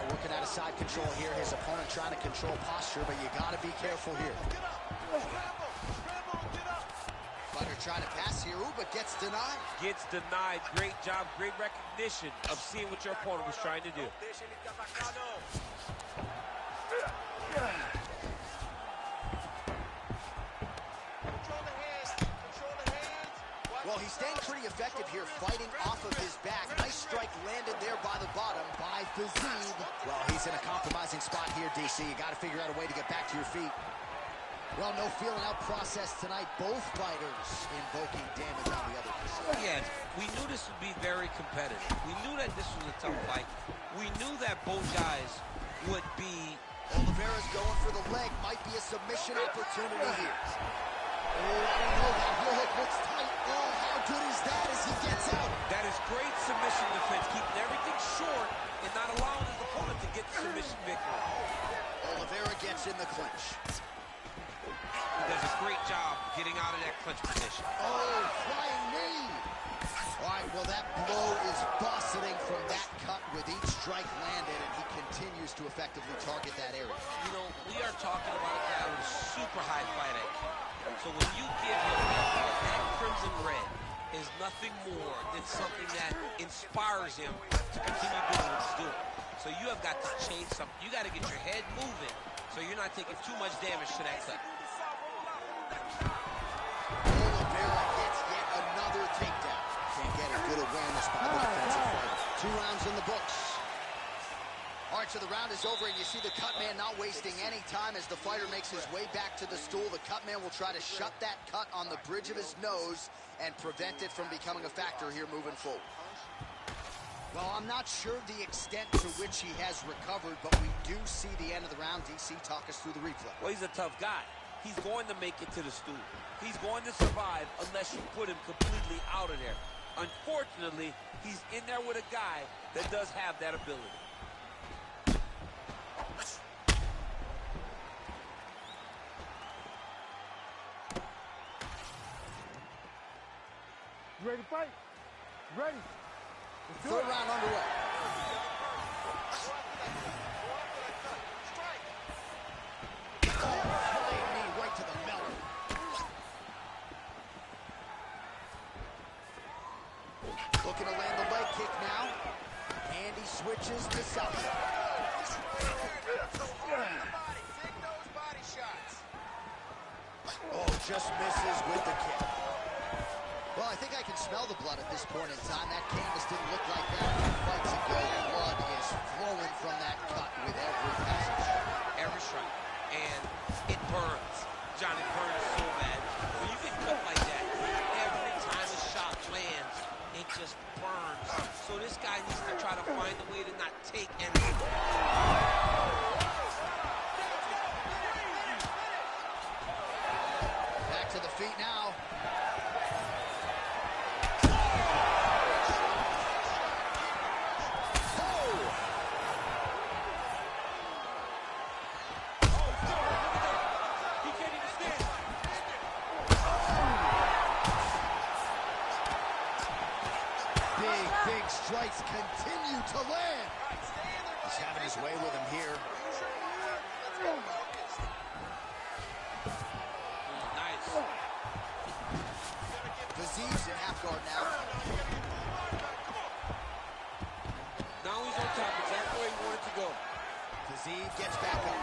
Working out of side control here. His opponent trying to control posture, but you got to be careful here. Fighter trying to pass here, but gets denied. Gets denied. Great job, great recognition of seeing what your opponent was trying to do. Well, he's staying pretty effective here, fighting off of his back. Nice strike landed there by the bottom by FIZIEV. Well, he's in a compromising spot here, DC. You got to figure out a way to get back to your feet. Well, no feeling out process tonight. Both fighters invoking damage on the other. Yeah, we knew this would be very competitive. We knew that this was a tough fight. We knew that both guys would be... Oliveira's going for the leg. Might be a submission opportunity here. Oh, I don't know. That heel hook looks tight. Oh, how good is that as he gets out? That is great submission defense, keeping everything short and not allowing his opponent to get the submission victory. Oliveira gets in the clinch. He does a great job getting out of that clinch position. Oh, flying knee. All right, well, that blow is busting from that cut with each strike landed, and he continues to effectively target that area. You know, we are talking about a guy with super high fight IQ. So when you give him that crimson red is nothing more than something that inspires him to continue doing what he's doing. So you have got to change something. You got to get your head moving so you're not taking too much damage to that cut. Oliveira gets yet another takedown. Can't get a good awareness by the defensive fighter. 2 rounds in the books. All right, so the round is over, and you see the cut man not wasting any time as the fighter makes his way back to the stool. The cut man will try to shut that cut on the bridge of his nose and prevent it from becoming a factor here moving forward. Well, I'm not sure the extent to which he has recovered, but we do see the end of the round. DC, talk us through the replay. Well, he's a tough guy. He's going to make it to the stool. He's going to survive unless you put him completely out of there. Unfortunately, he's in there with a guy that does have that ability. You ready to fight? You ready? Third round underway. Flying knee right to the melon. Looking to land the leg kick now. And he switches to southpaw. Oh, just misses with the kick. Well, I think I can smell the blood at this point in time. That canvas didn't look like that a few fights ago. Blood is flowing from that cut with every passage. Every strike. And it burns. Johnny, burns so bad. When you get cut like that, every time a shot lands, it just burns. So this guy needs to try to find a way to not take anything. Back to the feet now. Big strikes continue to land. He's having his way with him here. Nice. FIZIEV's in half guard now. Now he's on top, exactly where he wanted to go. FIZIEV gets back up.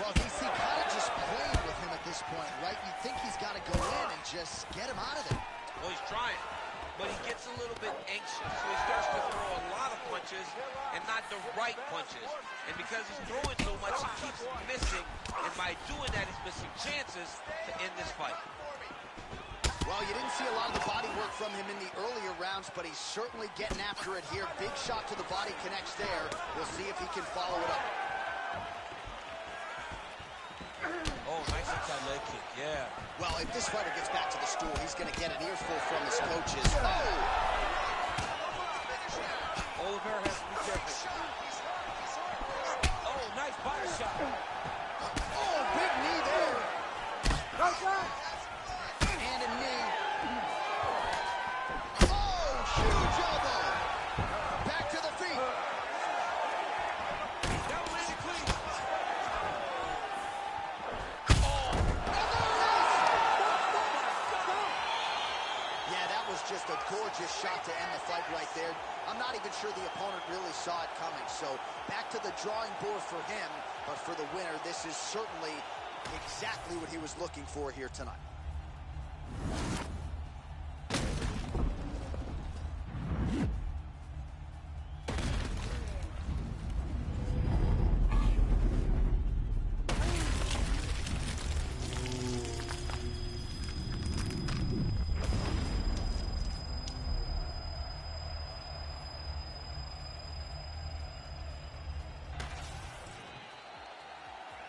Well, DC kind of just playing with him at this point, right? You think he's got to go in and just get him out of there. Well, he's trying, but he gets a little bit anxious, so he starts to throw a lot of punches and not the right punches. And because he's throwing so much, he keeps missing, and by doing that, he's missing chances to end this fight. Well, you didn't see a lot of the body work from him in the earlier rounds, but he's certainly getting after it here. Big shot to the body connects there. We'll see if he can follow it up. Oh, nice inside leg kick, yeah. Well, if this fighter gets back to the stool, he's going to get an earful from his coaches. Oh! Oliveira has to be careful. Oh, nice body shot. Oh, big knee there. And a knee. Oh, huge elbow. Back to the feet. That one is clean. Yeah, that was just a gorgeous shot to end the fight right there. I'm not even sure the opponent really saw it coming. So back to the drawing board for him. But for the winner, this is certainly exactly what he was looking for here tonight.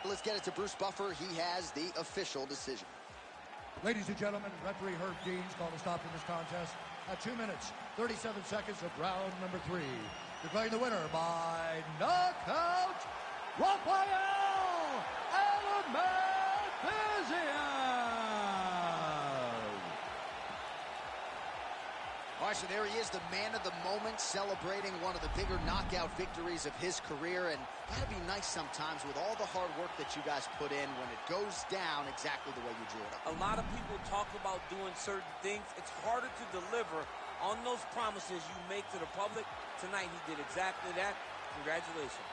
Let's get it to Bruce Buffer. He has the official decision. Ladies and gentlemen, referee Herb Deans called a stop to this contest at 2 minutes, 37 seconds of round number 3. Declaring the winner by knockout, Rafael FIZIEV. All right, so there he is, the man of the moment, celebrating one of the bigger knockout victories of his career. And gotta be nice sometimes with all the hard work that you guys put in when it goes down exactly the way you drew it up. A lot of people talk about doing certain things. It's harder to deliver on those promises you make to the public. Tonight, he did exactly that. Congratulations.